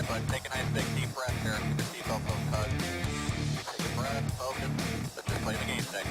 but take a nice big deep breath here. Keep your seatbelt closed. Take a breath, focus, let's just play the game today.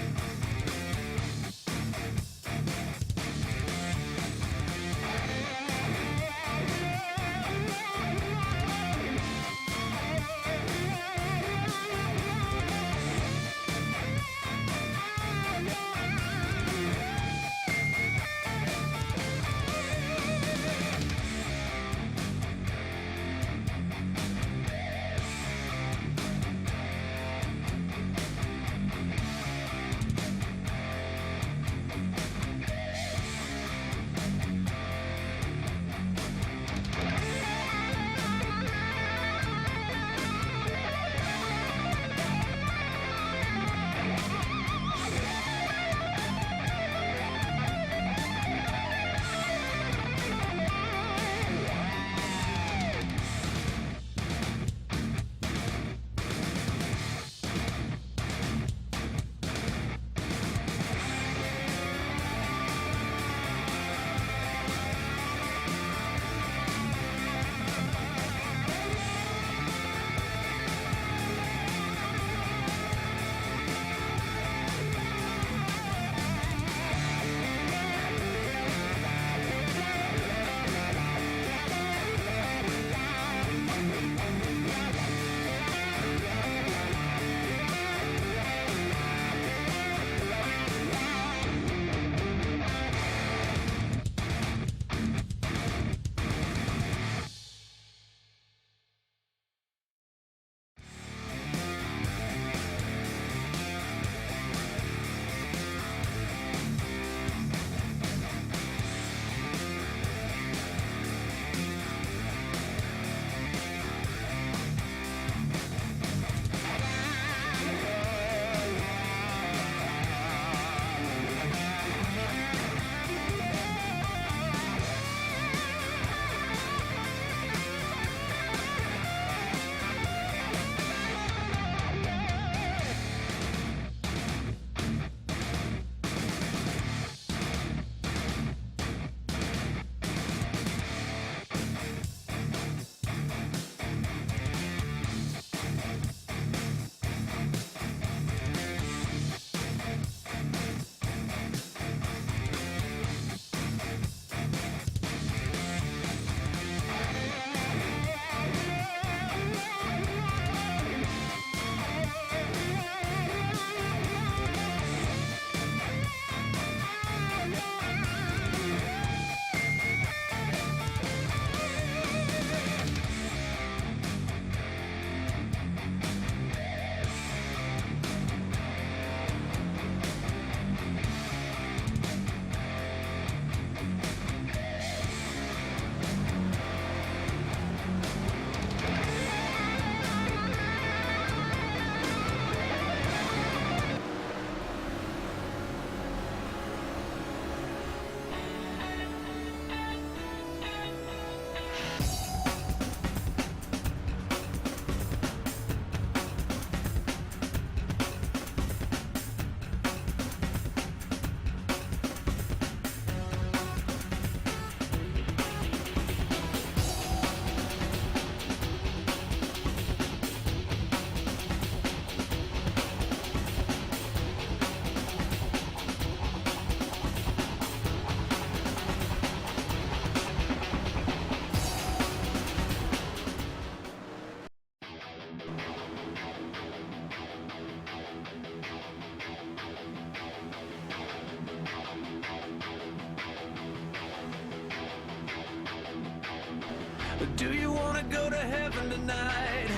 Do you want to go to heaven tonight?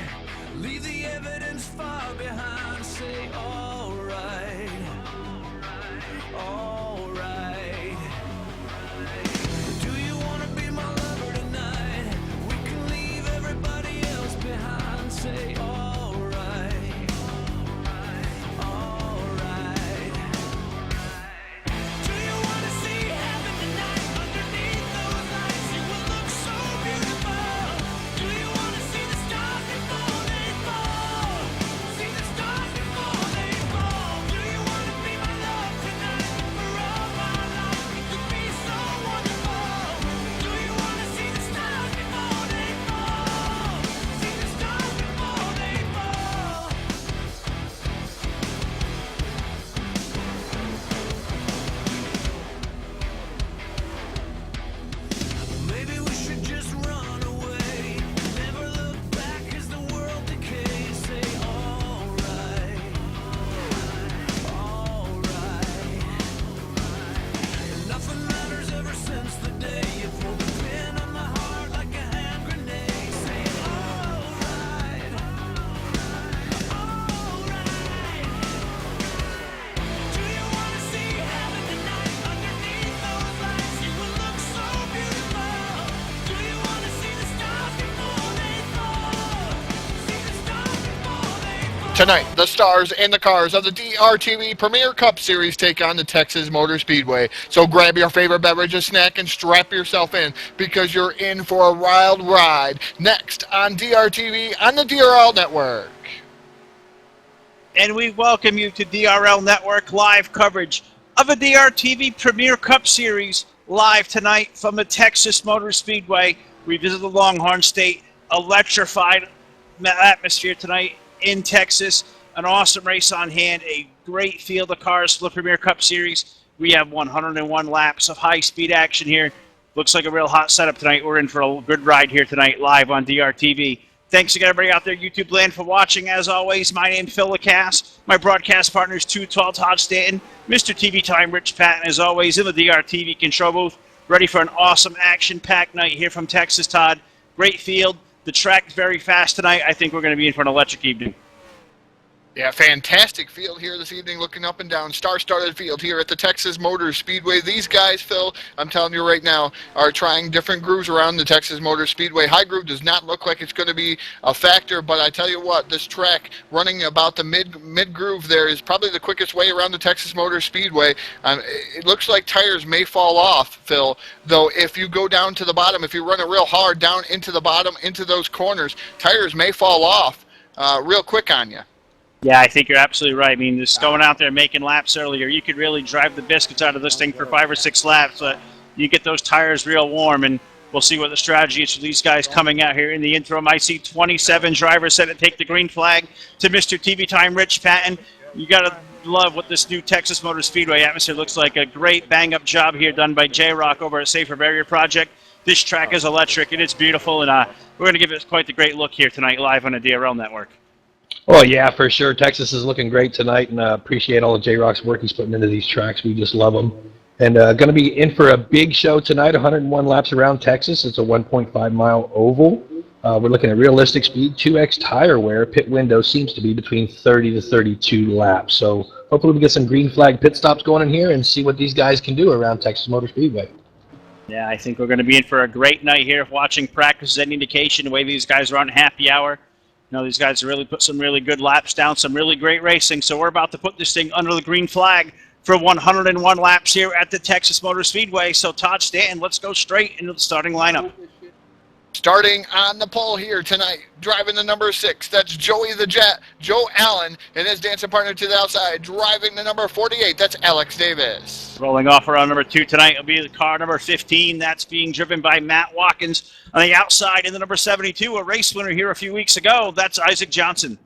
Leave the evidence far behind. Say, all right, all right. Do you want to be my lover tonight? We can leave everybody else behind. Say, all right, all right. Do you want to see heaven tonight? Underneath those lights, you will look so beautiful. Do you want to see the stars before they fall? See the stars before they fall. Tonight, the stars and the cars of the DRTV Premiere Cup Series take on the Texas Motorspeedway. So grab your favorite beverage or snack and strap yourself in because you're in for a wild ride. Next on DRTV on the DRL Network. And we welcome you to DRL Network live coverage of a DRTV Premiere Cup Series live tonight from the Texas Motorspeedway. We visit the Longhorn State, electrified atmosphere tonight in Texas. An awesome race on hand, a great field of cars for the Premiere Cup Series. We have 101 laps of high-speed action here. Looks like a real hot setup tonight. We're in for a good ride here tonight live on DRTV. Thanks again, everybody out there, YouTube land, for watching. As always, my name's Phil Lacasse. My broadcast partner is 212 Todd Stanton. Mr. TV Time, Rich Patton, as always, in the DRTV control booth. Ready for an awesome action-packed night here from Texas, Todd. Great field. The track's very fast tonight. I think we're going to be in for an electric evening. Yeah, fantastic field here this evening, looking up and down. Star-studded field here at the Texas Motor Speedway. These guys, Phil, I'm telling you right now, are trying different grooves around the Texas Motor Speedway. High groove does not look like it's going to be a factor, but I tell you what, this track running about the mid groove there is probably the quickest way around the Texas Motor Speedway. It looks like tires may fall off, Phil, though if you go down to the bottom, if you run it real hard down into the bottom, into those corners, tires may fall off real quick on you. Yeah, I think you're absolutely right. I mean, just going out there making laps earlier, you could really drive the biscuits out of this thing for 5 or 6 laps. But you get those tires real warm, and we'll see what the strategy is for these guys coming out here in the interim. I see 27 drivers set to take the green flag to Mr. TV Time, Rich Patton. You got to love what this new Texas Motor Speedway atmosphere looks like. A great bang-up job here done by J-Rock over at Safer Barrier Project. This track is electric, and it's beautiful, and we're going to give it quite the great look here tonight live on the DRL Network. Oh, yeah, for sure. Texas is looking great tonight, and appreciate all of J-Rock's work he's putting into these tracks. We just love them. And going to be in for a big show tonight, 101 laps around Texas. It's a 1.5-mile oval. We're looking at realistic speed, 2X tire wear. Pit window seems to be between 30 to 32 laps. So hopefully we get some green flag pit stops going in here and see what these guys can do around Texas Motor Speedway. Yeah, I think we're going to be in for a great night here. If watching practice is any indication, the way these guys are on happy hour, you know, these guys really put some really good laps down, some really great racing. So we're about to put this thing under the green flag for 101 laps here at the Texas Motor Speedway. So Todd Stanton, let's go straight into the starting lineup. Starting on the pole here tonight, driving the number 6, that's Joey the Jet, Joe Allen, and his dancing partner to the outside, driving the number 48, that's Alex Davis. Rolling off around number 2 tonight will be the car number 15. That's being driven by Matt Watkins. On the outside in the number 72, a race winner here a few weeks ago, that's Isaac Johnson.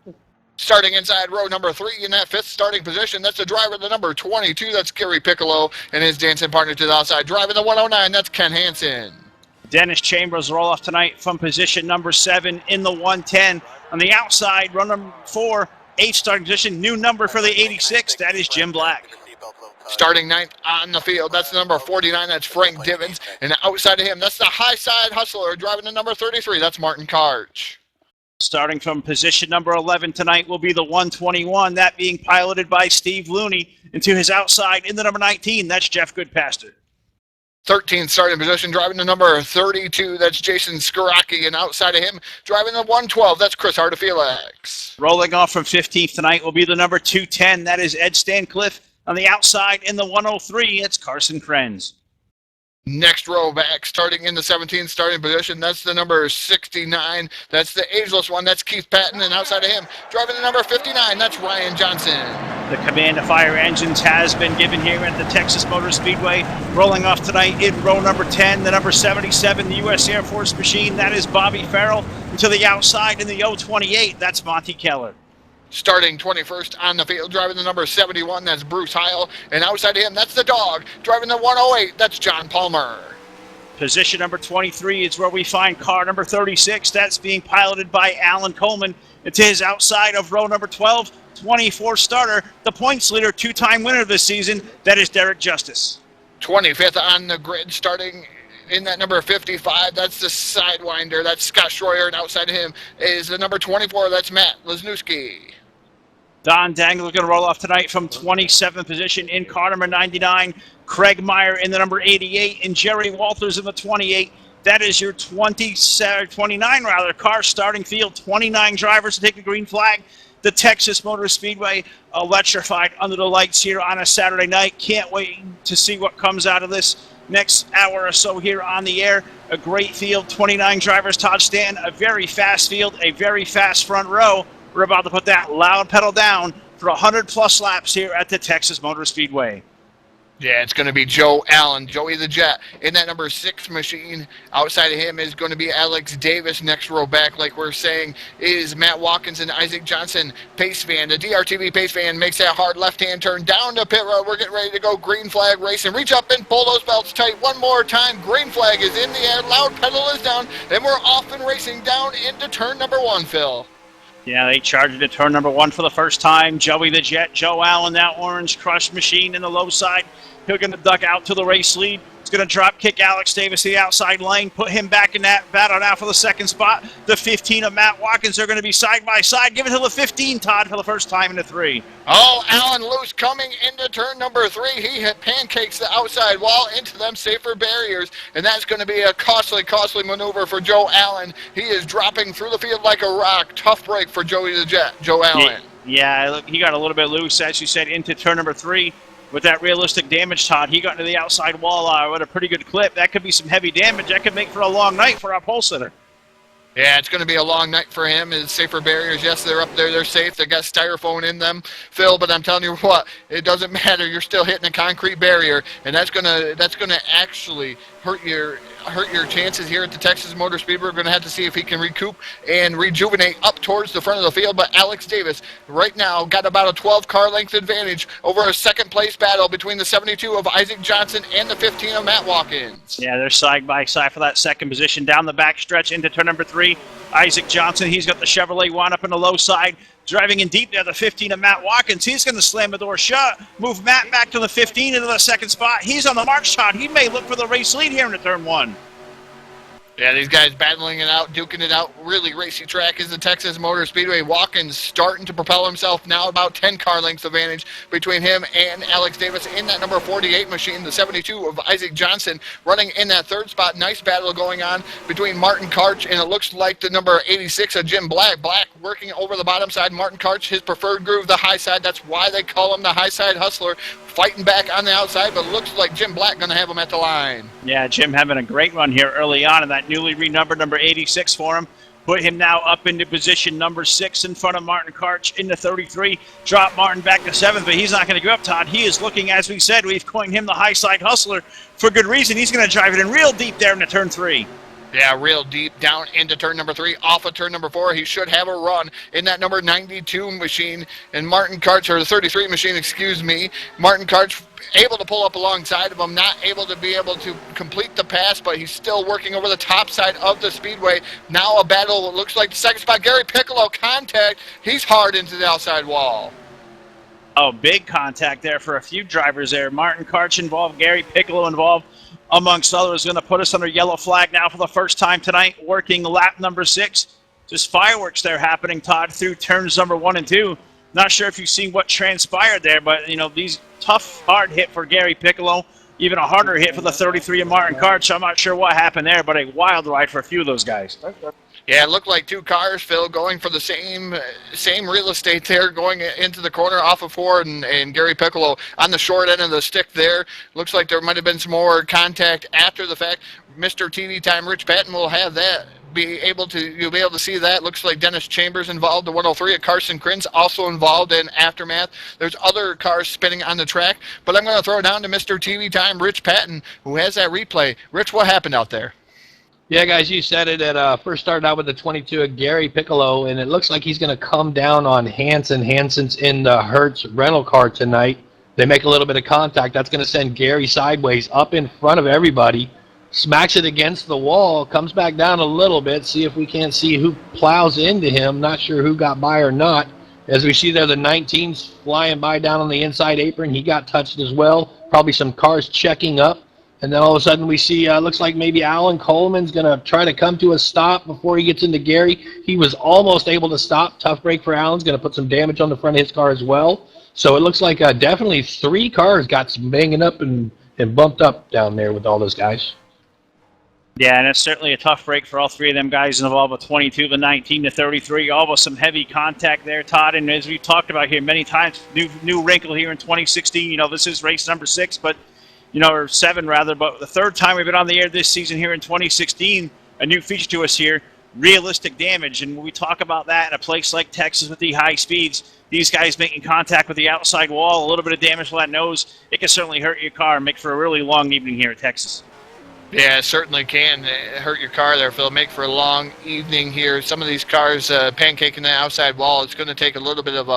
Starting inside row number 3 in that 5th starting position, that's the driver, the number 22, that's Gary Piccolo, and his dancing partner to the outside, driving the 109, that's Ken Hansen. Dennis Chambers roll off tonight from position number 7 in the 110. On the outside, run number 4, 8th starting position, new number for the 86, that is Jim Black. Starting 9th on the field, that's the number 49, that's Frank Divins. And outside of him, that's the high side hustler, driving the number 33, that's Martin Karch. Starting from position number 11 tonight will be the 121, that being piloted by Steve Looney. And to his outside in the number 19, that's Jeff Goodpaster. 13th starting position, driving the number 32, that's Jason Skaraki, and outside of him, driving the 112, that's Chris Artefelix. Rolling off from 15th tonight will be the number 210, that is Ed Stancliffe. On the outside in the 103, it's Carson Krenz. Next row back, starting in the 17th starting position, that's the number 69, that's the ageless one, that's Keith Patton, and outside of him, driving the number 59, that's Ryan Johnson. The command to fire engines has been given here at the Texas Motor Speedway. Rolling off tonight in row number 10, the number 77, the U.S. Air Force machine, that is Bobby Farrell. And to the outside in the 028, that's Monty Keller. Starting 21st on the field, driving the number 71, that's Bruce Heil. And outside of him, that's the dog, driving the 108, that's John Palmer. Position number 23 is where we find car number 36. That's being piloted by Alan Coleman. And to his outside of row number 12, 24 starter, the points leader, 2-time winner this season, that is Derek Justice. 25th on the grid, starting in that number 55, that's the Sidewinder, that's Scott Schroyer. And outside of him is the number 24, that's Matt Lesniewski. Don Dangle going to roll off tonight from 27th position in car number 99. Craig Meyer in the number 88 and Jerry Walters in the 28. That is your 29 car starting field. 29 drivers to take the green flag. the Texas Motor Speedway electrified under the lights here on a Saturday night. Can't wait to see what comes out of this next hour or so here on the air. A great field, 29 drivers, Todd Stanton, a very fast field, a very fast front row. We're about to put that loud pedal down for 100-plus laps here at the Texas Motor Speedway. Yeah, it's going to be Joe Allen, Joey the Jet, in that number 6 machine. Outside of him is going to be Alex Davis. Next row back, like we're saying, is Matt Watkins and Isaac Johnson. Pace van, the DRTV pace van makes that hard left-hand turn down to pit road. We're getting ready to go. Green flag racing. Reach up and pull those belts tight one more time. Green flag is in the air. Loud pedal is down, and we're off and racing down into turn number 1, Phil. Yeah, they charged into turn number 1 for the first time. Joey the Jet, Joe Allen, that orange crush machine in the low side. He's going to duck out to the race lead. He's going to drop kick Alex Davis to the outside lane, put him back in that battle now for the second spot. The 15 of Matt Watkins are going to be side by side. Give it to the 15, Todd, for the first time in the 3. Oh, Allen loose coming into turn number 3. He hit pancakes the outside wall into them safer barriers, and that's going to be a costly maneuver for Joe Allen. He is dropping through the field like a rock. Tough break for Joey the Jet, Joe Allen. Yeah, look, he got a little bit loose, as you said, into turn number 3. With that realistic damage, Todd, he got into the outside wall with a pretty good clip. That could be some heavy damage. That could make for a long night for our pole sitter. Yeah, it's going to be a long night for him. His safer barriers, yes, they're up there. They're safe. They got styrofoam in them, Phil. But I'm telling you what, it doesn't matter. You're still hitting a concrete barrier, and that's gonna actually hurt your chances here at the Texas Motor Speedway. We're going to have to see if he can recoup and rejuvenate up towards the front of the field. But Alex Davis right now got about a 12-car length advantage over a second-place battle between the 72 of Isaac Johnson and the 15 of Matt Watkins. Yeah, they're side by side for that second position. Down the back stretch into turn number 3, Isaac Johnson, he's got the Chevrolet wound up in the low side. Driving in deep there, the 15 of Matt Watkins. He's going to slam the door shut. Move Matt back to the 15 into the second spot. He's on the march, Todd. He may look for the race lead here in the turn 1. Yeah, these guys battling it out, duking it out. Really racy track is the Texas Motor Speedway. Watkins starting to propel himself now, about 10-car lengths advantage between him and Alex Davis in that number 48 machine. The 72 of Isaac Johnson running in that third spot. Nice battle going on between Martin Karch and it looks like the number 86 of Jim Black. Black working over the bottom side. Martin Karch, his preferred groove, the high side. That's why they call him the high side hustler. Fighting back on the outside, but looks like Jim Black going to have him at the line. Yeah, Jim having a great run here early on in that newly renumbered number 86 for him. Put him now up into position number 6 in front of Martin Karch in the 33. Drop Martin back to 7th, but he's not going to give up, Todd. He is looking, as we said, we've coined him the high side hustler for good reason. He's going to drive it in real deep there into turn 3. Yeah, real deep down into turn number 3, off of turn number 4. He should have a run in that number 92 machine. And Martin Karch, or the 33 machine, excuse me. Martin Karch able to pull up alongside of him, not able to complete the pass, but he's still working over the top side of the speedway. Now a battle, it looks like the second spot. Gary Piccolo contact. He's hard into the outside wall. Oh, big contact there for a few drivers there. Martin Karch involved, Gary Piccolo involved, amongst others. Going to put us under yellow flag now for the first time tonight, working lap number 6. Just fireworks there happening, Todd, through turns number 1 and 2. Not sure if you've seen what transpired there, but, you know, these tough, hard hit for Gary Piccolo, even a harder hit for the 33 of Martin Karch. I'm not sure what happened there, but a wild ride for a few of those guys. Yeah, it looked like 2 cars, Phil, going for the same real estate there, going into the corner off of 4, and Gary Piccolo on the short end of the stick there. Looks like there might have been some more contact after the fact. Mr. TV Time, Rich Patton, will have that. You'll be able to see that. Looks like Dennis Chambers involved, the 103 at Carson Krins also involved in aftermath. There's other cars spinning on the track, but I'm going to throw it down to Mr. TV Time, Rich Patton, who has that replay. Rich, what happened out there? Yeah, guys, you said it. First started out with the 22 of Gary Piccolo, and it looks like he's going to come down on Hansen. Hansen's in the Hertz rental car tonight. They make a little bit of contact. That's going to send Gary sideways up in front of everybody, smacks it against the wall, comes back down a little bit, see if we can't see who plows into him. Not sure who got by or not. As we see there, the 19's flying by down on the inside apron. He got touched as well. Probably some cars checking up. And then all of a sudden we see, looks like maybe Alan Coleman's going to try to come to a stop before he gets into Gary. He was almost able to stop. Tough break for Alan's going to put some damage on the front of his car as well. So it looks like definitely 3 cars got some banging up and bumped up down there with all those guys. Yeah, and it's certainly a tough break for all three of them guys involved with 22 to 19 to 33, all with some heavy contact there, Todd. And as we've talked about here many times, new wrinkle here in 2016. You know, this is race number 6, but or 7 rather. But the third time we've been on the air this season here in 2016, a new feature to us here: realistic damage. And when we talk about that in a place like Texas with the high speeds, these guys making contact with the outside wall, a little bit of damage to that nose, it can certainly hurt your car and make for a really long evening here at Texas. Yeah, it certainly can hurt your car there, Phil. Make for a long evening here. Some of these cars pancaking the outside wall. It's going to take a little bit of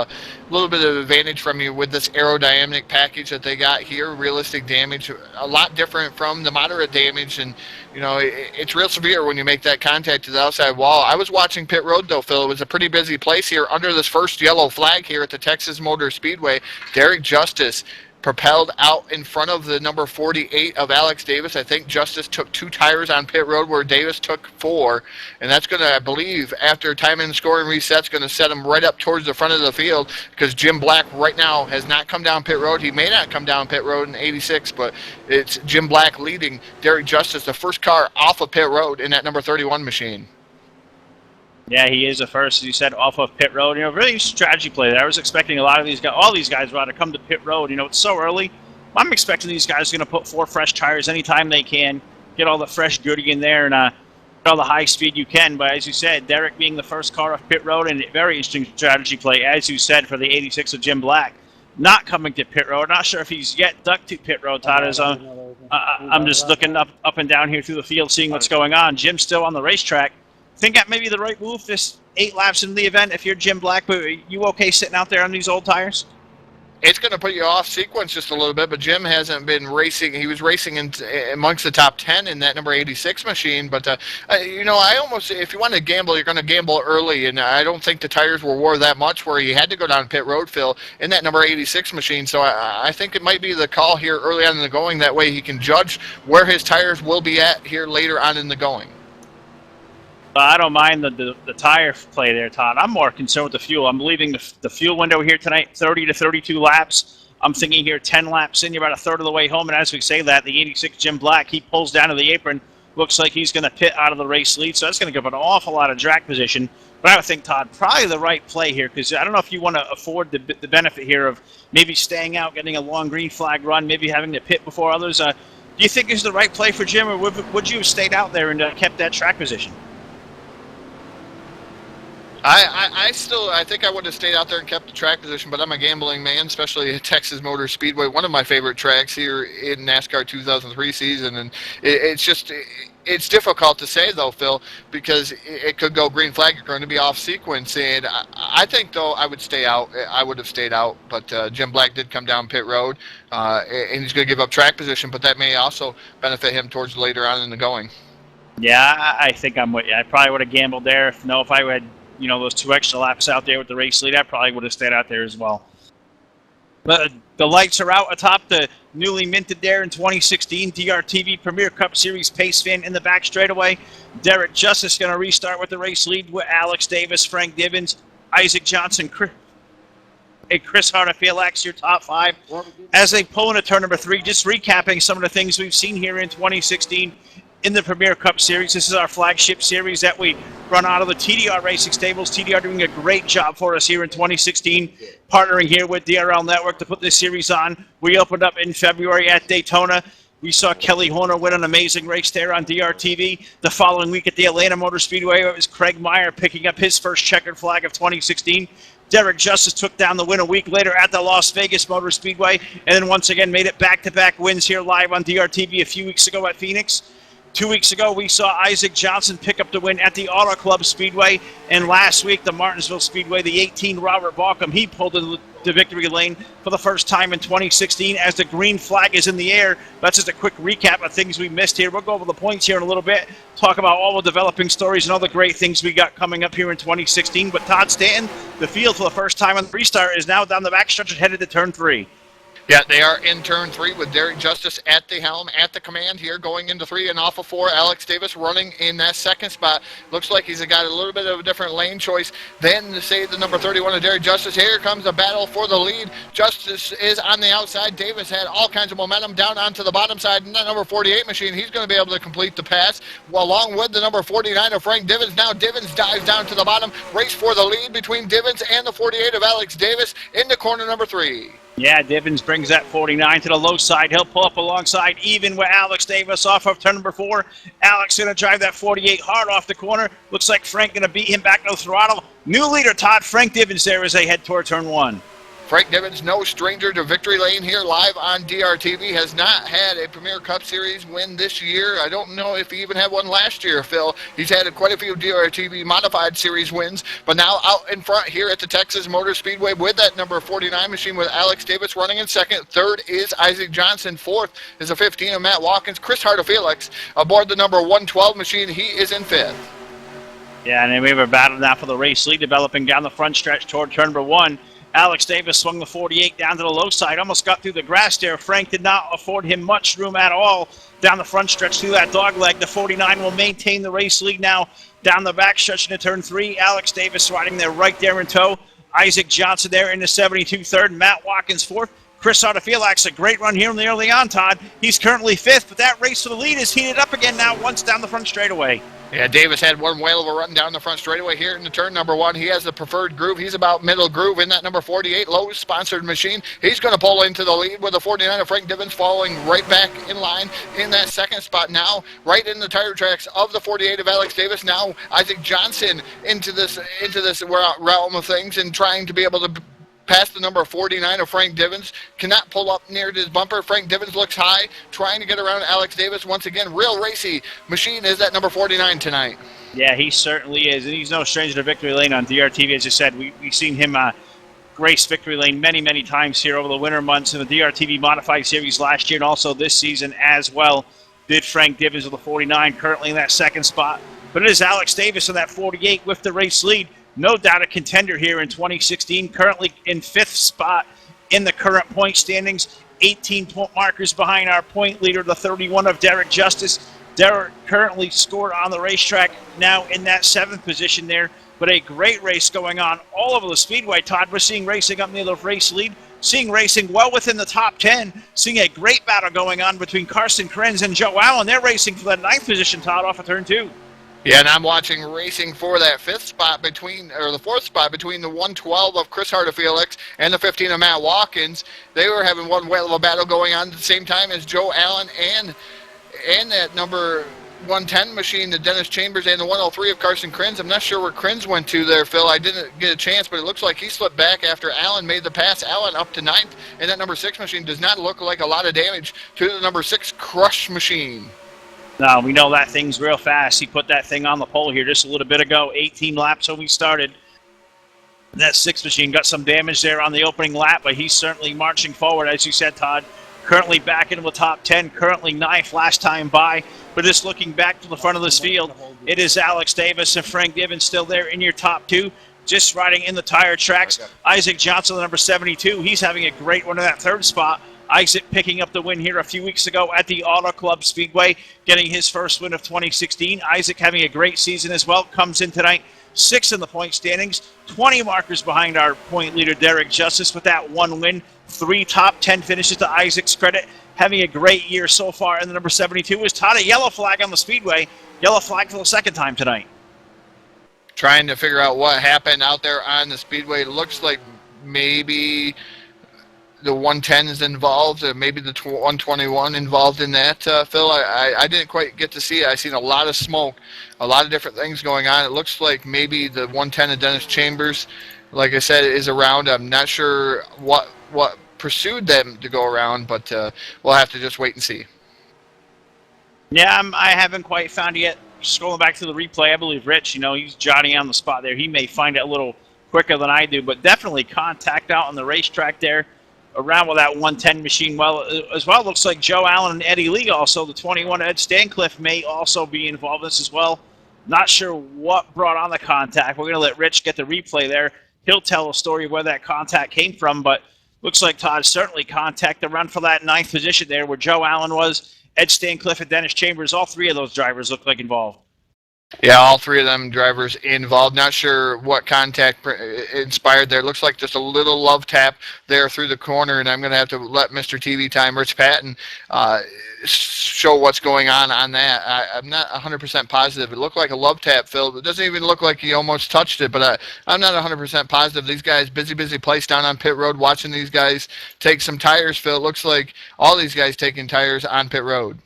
advantage from you with this aerodynamic package that they got here. Realistic damage, a lot different from the moderate damage, and it's real severe when you make that contact to the outside wall. I was watching pit road though, Phil. It was a pretty busy place here under this first yellow flag here at the Texas Motorspeedway. Derek Justice propelled out in front of the number 48 of Alex Davis. I think Justice took 2 tires on pit road where Davis took 4, and that's going to, I believe, after time and scoring resets, going to set him right up towards the front of the field, because Jim Black right now has not come down pit road. He may not come down pit road in 86, but it's Jim Black leading Derek Justice, the first car off of pit road in that number 31 machine. Yeah, he is the first, as you said, off of pit road. Really strategy play there. I was expecting a lot of these guys, all these guys, to come to pit road. It's so early. I'm expecting these guys are going to put 4 fresh tires anytime they can, get all the fresh goodie in there, and get all the high speed you can. But as you said, Derek being the first car off pit road, and a very interesting strategy play, as you said, for the 86 of Jim Black, not coming to pit road. Not sure if he's yet ducked to pit road, Todd. As I'm just looking up and down here through the field, seeing what's going on. Jim's still on the racetrack. Think that may be the right move this 8 laps into the event if you're Jim Black, but are you okay sitting out there on these old tires? It's going to put you off sequence just a little bit, but Jim hasn't been racing. He was racing amongst the top 10 in that number 86 machine, but, I almost, if you want to gamble, you're going to gamble early, and I don't think the tires were wore that much where he had to go down pit road, Phil, in that number 86 machine, so I think it might be the call here early on in the going. That way he can judge where his tires will be at here later on in the going. I don't mind the tire play there, Todd. I'm more concerned with the fuel. I'm leaving the fuel window here tonight, 30 to 32 laps. I'm thinking here 10 laps in, you're about a third of the way home. And as we say that, the 86 Jim Black, he pulls down to the apron. Looks like he's going to pit out of the race lead. So that's going to give an awful lot of drag position. But I would think, Todd, probably the right play here, because I don't know if you want to afford the benefit here of maybe staying out, getting a long green flag run, maybe having to pit before others. Do you think this is the right play for Jim, or would you have stayed out there and kept that track position? I think I would have stayed out there and kept the track position, but I'm a gambling man, especially at Texas Motorspeedway, one of my favorite tracks here in NASCAR 2003 season, and it's difficult to say, though, Phil, because it could go green flag, you're going to be off sequence, and I think, though, I would stay out. I would have stayed out, but Jim Black did come down pit road, and he's going to give up track position, but that may also benefit him towards later on in the going. Yeah, I think I'm with you. I probably would have gambled there. If I had those 2 extra laps out there with the race lead, I probably would have stayed out there as well. But the lights are out atop the newly minted there in 2016 DRTV Premiere Cup Series pace fan in the back straightaway. Derek Justice going to restart with the race lead with Alex Davis, Frank Divins, Isaac Johnson, Chris Harder-Felix, your top 5. As they pull into turn number 3, just recapping some of the things we've seen here in 2016 in the Premiere Cup Series. This is our flagship series that we run out of the TDR Racing stables. TDR doing a great job for us here in 2016, partnering here with DRL Network to put this series on. We opened up in February at Daytona. We saw Kelly Horner win an amazing race there on DRTV. The following week at the Atlanta Motor Speedway, it was Craig Meyer picking up his first checkered flag of 2016. Derek Justice took down the win a week later at the Las Vegas Motor Speedway, and then once again made it back-to-back wins here live on DRTV a few weeks ago at Phoenix. 2 weeks ago, we saw Isaac Johnson pick up the win at the Auto Club Speedway. And last week, the Martinsville Speedway, the 18 Robert Balcom, he pulled into the victory lane for the first time in 2016 as the green flag is in the air. That's just a quick recap of things we missed here. We'll go over the points here in a little bit, talk about all the developing stories and all the great things we got coming up here in 2016. But Todd Stanton, the field for the first time on the restart, is now down the backstretch and headed to turn 3. Yeah, they are in turn 3 with Derek Justice at the helm, at the command here, going into 3 and off of 4. Alex Davis running in that second spot. Looks like he's got a little bit of a different lane choice than, to say, the number 31 of Derek Justice. Here comes a battle for the lead. Justice is on the outside. Davis had all kinds of momentum down onto the bottom side. And that number 48 machine, he's going to be able to complete the pass, along with the number 49 of Frank Divins. Now Divins dives down to the bottom. Race for the lead between Divins and the 48 of Alex Davis into corner number 3. Yeah, Divins brings that 49 to the low side. He'll pull up alongside even with Alex Davis off of turn number 4. Alex going to drive that 48 hard off the corner. Looks like Frank going to beat him back to the throttle. New leader, Todd. Frank Divins there as they head toward turn 1. Frank Divins, no stranger to victory lane here, live on DRTV. Has not had a Premiere Cup Series win this year. I don't know if he even had one last year, Phil. He's had quite a few DRTV Modified Series wins, but now out in front here at the Texas Motorspeedway with that number 49 machine with Alex Davis running in second. Third is Isaac Johnson. Fourth is a 15 of Matt Watkins. Chris Harder-Felix aboard the number 112 machine. He is in fifth. Yeah, and then we have a battle now for the race lead developing down the front stretch toward turn number 1. Alex Davis swung the 48 down to the low side, almost got through the grass there. Frank did not afford him much room at all down the front stretch through that dog leg. The 49 will maintain the race lead now down the back stretch into turn 3. Alex Davis riding there right there in tow. Isaac Johnson there in the 72 third. Matt Watkins fourth. Chris Harder-Felix, a great run here in the early on, Todd. He's currently fifth, but that race for the lead is heated up again now once down the front straightaway. Yeah, Davis had one whale of a run down the front straightaway here in the turn number 1. He has the preferred groove. He's about middle groove in that number 48 Lowe's sponsored machine. He's going to pull into the lead with the 49 of Frank Divins following right back in line in that second spot now, right in the tire tracks of the 48 of Alex Davis. Now Isaac Johnson into this realm of things and trying to be able to past the number 49 of Frank Divins. Cannot pull up near his bumper. Frank Divins looks high, trying to get around Alex Davis. Once again, real racy machine is that number 49 tonight. Yeah, he certainly is, and he's no stranger to victory lane on DRTV. As you said, we've seen him grace victory lane many times here over the winter months in the DRTV Modified Series last year and also this season as well. Did Frank Divins with the 49 currently in that second spot. But it is Alex Davis in that 48 with the race lead. No doubt a contender here in 2016, currently in fifth spot in the current point standings. 18 point markers behind our point leader, the 31 of Derek Justice. Derek currently scored on the racetrack, now in that 7th position there. But a great race going on all over the speedway, Todd. We're seeing racing up near the race lead, seeing racing well within the top 10, seeing a great battle going on between Carson Krenz and Joe Allen. They're racing for the 9th position, Todd, off of turn 2. Yeah, and I'm watching racing for that 4th spot between the 112 of Chris Harder-Felix and the 15 of Matt Watkins. They were having one whale of a battle going on at the same time as Joe Allen and that number 110 machine, the Dennis Chambers, and the 103 of Carson Krenz. I'm not sure where Krenz went to there, Phil. I didn't get a chance, but it looks like he slipped back after Allen made the pass. Allen up to 9th, and that number 6 machine does not look like a lot of damage to the number 6 Crush machine. Now, we know that thing's real fast. He put that thing on the pole here just a little bit ago, 18 laps when we started. That 6 machine got some damage there on the opening lap, but he's certainly marching forward, as you said, Todd. Currently back into the top 10, currently 9th last time by. But just looking back to the front of this field, it is Alex Davis and Frank Divins still there in your top 2, just riding in the tire tracks. Isaac Johnson, the number 72, he's having a great run in that 3rd spot. Isaac picking up the win here a few weeks ago at the Auto Club Speedway, getting his first win of 2016. Isaac having a great season as well, comes in tonight 6th in the point standings, 20 markers behind our point leader Derek Justice with that 1 win, 3 top 10 finishes to Isaac's credit, having a great year so far. And the number 72 is Todd, a yellow flag on the speedway, yellow flag for the 2nd time tonight. Trying to figure out what happened out there on the speedway. Looks like maybe the 110 is involved, or maybe the 121 involved in that, Phil. I didn't quite get to see it. I seen a lot of smoke, a lot of different things going on. It looks like maybe the 110 of Dennis Chambers, like I said, is around. I'm not sure what pursued them to go around, but we'll have to just wait and see. Yeah, I haven't quite found it yet. Scrolling back to the replay, I believe Rich, he's jotting on the spot there. He may find it a little quicker than I do, but definitely contact out on the racetrack there around with that 110 machine. Well, as well, looks like Joe Allen and Eddie Lee also, the 21 Ed Stancliffe, may also be involved in this as well. Not sure what brought on the contact. We're going to let Rich get the replay there. He'll tell a story of where that contact came from, but Looks like Todd certainly contact the run for that 9th position there where Joe Allen was, Ed Stancliffe and Dennis Chambers. All 3 of those drivers look like involved. Yeah, all 3 of them drivers involved. Not sure what contact inspired there. Looks like just a little love tap there through the corner, and I'm going to have to let Mr. TV Time, Rich Patton, show what's going on that. I'm not 100% positive. It looked like a love tap, Phil. It doesn't even look like he almost touched it, but I'm not 100% positive. These guys, busy place down on pit road, watching these guys take some tires, Phil. It looks like all these guys taking tires on pit road.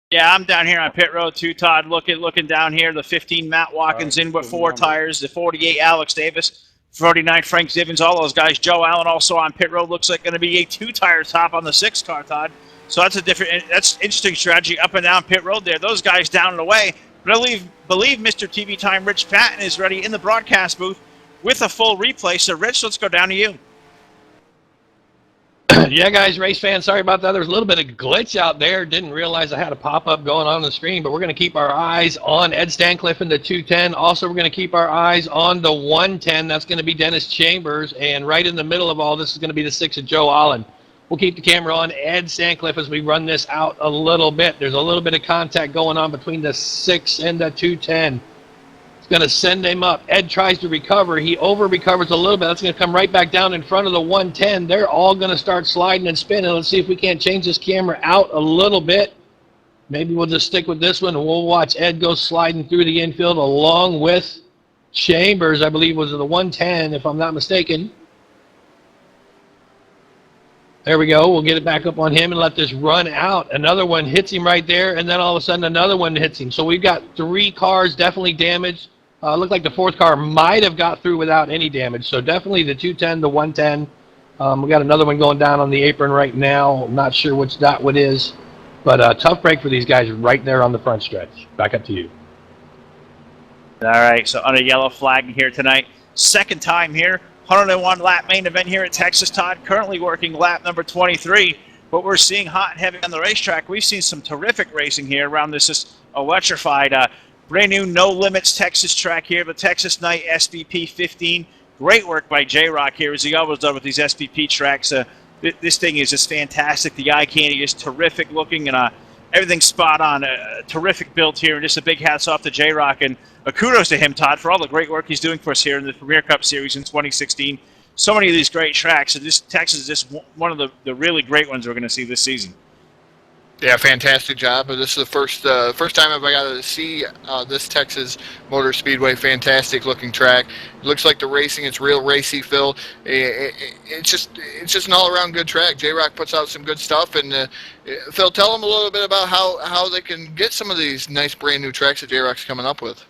Yeah, I'm down here on pit road too, Todd. Looking down here, the 15 Matt Watkins in with 4 tires, the 48 Alex Davis, 49 Frank Zivins, all those guys. Joe Allen also on pit road. Looks like going to be a 2-tire top on the 6 car, Todd. So that's interesting strategy up and down pit road there. Those guys down and away. But I believe Mr. TV Time, Rich Patton, is ready in the broadcast booth with a full replay. So, Rich, let's go down to you. Yeah, guys, race fans, sorry about that. There was a little bit of glitch out there. Didn't realize I had a pop-up going on the screen, but we're going to keep our eyes on Ed Stancliffe in the 210. Also, we're going to keep our eyes on the 110. That's going to be Dennis Chambers, and right in the middle of all this is going to be the 6 of Joe Allen. We'll keep the camera on Ed Stancliffe as we run this out a little bit. There's a little bit of contact going on between the 6 and the 210. Going to send him up. Ed tries to recover. He over-recovers a little bit. That's going to come right back down in front of the 110. They're all going to start sliding and spinning. Let's see if we can't change this camera out a little bit. Maybe we'll just stick with this one, and we'll watch Ed go sliding through the infield along with Chambers, I believe was the 110, if I'm not mistaken. There we go. We'll get it back up on him and let this run out. Another one hits him right there, and then all of a sudden another one hits him. So we've got 3 cars definitely damaged. Looked like the 4th car might have got through without any damage. So definitely the 210, the 110. We got another one going down on the apron right now. I'm not sure which that one is. But tough break for these guys right there on the front stretch. Back up to you. All right, so on a yellow flag here tonight. 2nd time here. 101 lap main event here at Texas, Todd. Currently working lap number 23. But we're seeing hot and heavy on the racetrack. We've seen some terrific racing here around this electrified brand new No Limits Texas track here, the Texas Night SVP 15. Great work by J-Rock here, as he always does with these SVP tracks. This thing is just fantastic. The eye candy is terrific looking, and everything's spot on. Terrific build here, and just a big hats off to J-Rock, and kudos to him, Todd, for all the great work he's doing for us here in the Premiere Cup Series in 2016. So many of these great tracks, and this Texas is just one of the really great ones we're going to see this season. Yeah, fantastic job. This is the first time I've got to see this Texas Motorspeedway. Fantastic looking track. It looks like the racing, it's real racy, Phil. It's just an all-around good track. J-Rock puts out some good stuff. And Phil, tell them a little bit about how they can get some of these nice brand new tracks that J-Rock's coming up with.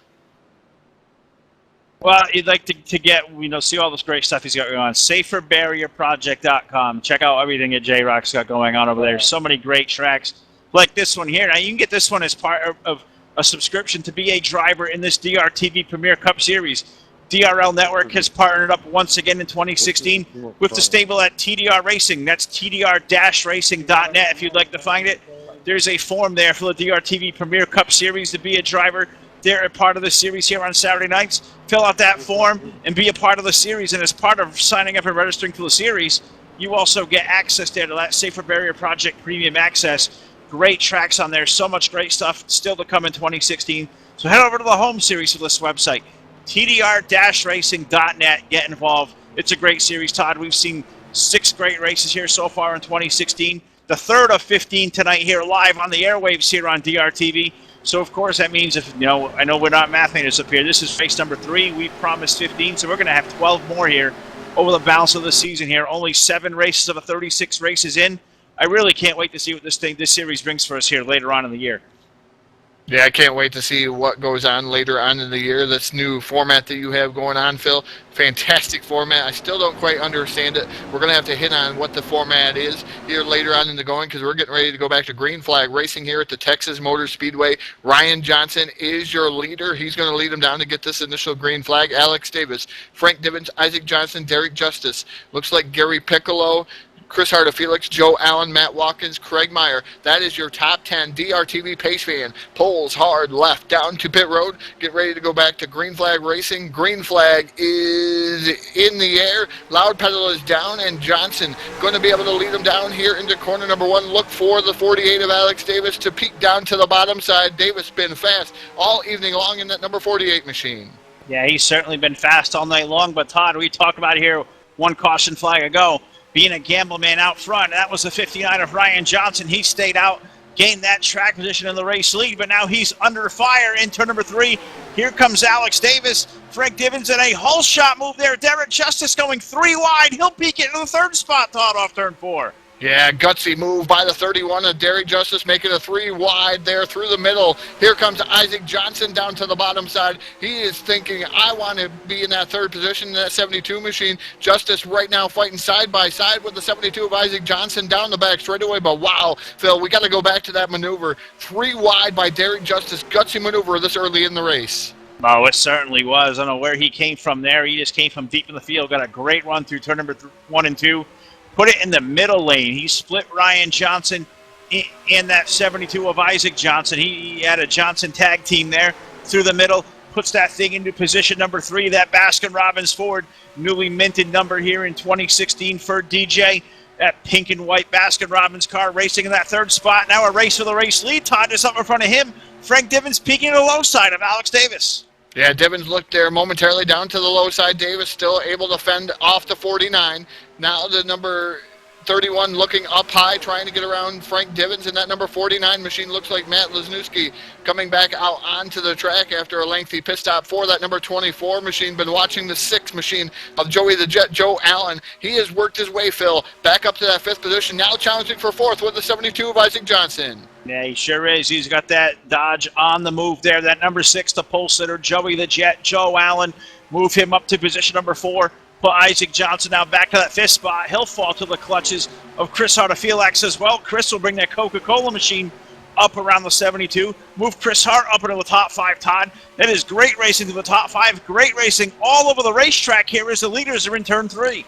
Well, you'd like to get, see all this great stuff he's got going on. SaferBarrierProject.com. Check out everything that J-Rock's got going on over there. So many great tracks like this one here. Now, you can get this one as part of a subscription to be a driver in this DRTV Premiere Cup Series. DRL Network has partnered up once again in 2016 with the stable at TDR Racing. That's TDR-Racing.net if you'd like to find it. There's a form there for the DRTV Premiere Cup Series to be a driver. They're a part of the series here on Saturday nights. Fill out that form and be a part of the series. And as part of signing up and registering for the series, you also get access there to that Safer Barrier Project Premium Access. Great tracks on there. So much great stuff still to come in 2016. So head over to the home series of this website, TDR-Racing.net. Get involved. It's a great series, Todd. We've seen 6 great races here so far in 2016. The 3rd of 15 tonight here live on the airwaves here on DRTV. So, of course, that means I know we're not math majors up here. This is race number 3. We promised 15, so we're going to have 12 more here over the balance of the season here. Only 7 races of the 36 races in. I really can't wait to see what this series brings for us here later on in the year. Yeah, I can't wait to see what goes on later on in the year. This new format that you have going on, Phil, fantastic format. I still don't quite understand it. We're going to have to hit on what the format is here later on in the going, because we're getting ready to go back to green flag racing here at the Texas Motorspeedway. Ryan Johnson is your leader. He's going to lead them down to get this initial green flag. Alex Davis, Frank Divins, Isaac Johnson, Derek Justice. Looks like Gary Piccolo, Chris Harda Felix, Joe Allen, Matt Watkins, Craig Meyer. That is your top 10 DRTV pace fan. Pulls hard left down to pit road. Get ready to go back to green flag racing. Green flag is in the air. Loud pedal is down, and Johnson going to be able to lead him down here into corner number 1. Look for the 48 of Alex Davis to peek down to the bottom side. Davis been fast all evening long in that number 48 machine. Yeah, he's certainly been fast all night long, but Todd, we talked about here one caution flag ago, being a gamble man out front. That was the 59 of Ryan Johnson. He stayed out, gained that track position in the race lead, but now he's under fire in turn number 3. Here comes Alex Davis, Frank Divins, and a hull shot move there. Derek Justice going 3 wide. He'll peek it into the 3rd spot, Todd, off turn 4. Yeah, gutsy move by the 31 of Derek Justice, making a 3 wide there through the middle. Here comes Isaac Johnson down to the bottom side. He is thinking, I want to be in that 3rd position in that 72 machine. Justice right now fighting side by side with the 72 of Isaac Johnson down the back straightaway. But wow, Phil, we got to go back to that maneuver. 3 wide by Derek Justice. Gutsy maneuver this early in the race. Oh, it certainly was. I don't know where he came from there. He just came from deep in the field. Got a great run through turn number 1 and 2. Put it in the middle lane. He split Ryan Johnson in that 72 of Isaac Johnson. He had a Johnson tag team there through the middle. Puts that thing into position number 3, that Baskin-Robbins Ford, newly minted number here in 2016 for DJ. That pink and white Baskin-Robbins car racing in that 3rd spot. Now a race for the race lead. Todd is up in front of him. Frank Divins peeking to the low side of Alex Davis. Yeah, Divins looked there momentarily down to the low side. Davis still able to fend off the 49. Now the number 31 looking up high, trying to get around Frank Divins, and that number 49 machine looks like Matt Lesniewski coming back out onto the track after a lengthy pit stop for that number 24 machine. Been watching the 6 machine of Joey the Jet, Joe Allen. He has worked his way, Phil, back up to that 5th position, now challenging for 4th with the 72 of Isaac Johnson. Yeah, he sure is. He's got that Dodge on the move there. That number 6, the pole sitter, Joey the Jet, Joe Allen. Move him up to position number 4. Put Isaac Johnson now back to that 5th spot. He'll fall to the clutches of Chris Harda Felix as well. Chris will bring that Coca-Cola machine up around the 72. Move Chris Hart up into the top 5, Todd. That is great racing to the top 5. Great racing all over the racetrack here as the leaders are in turn 3.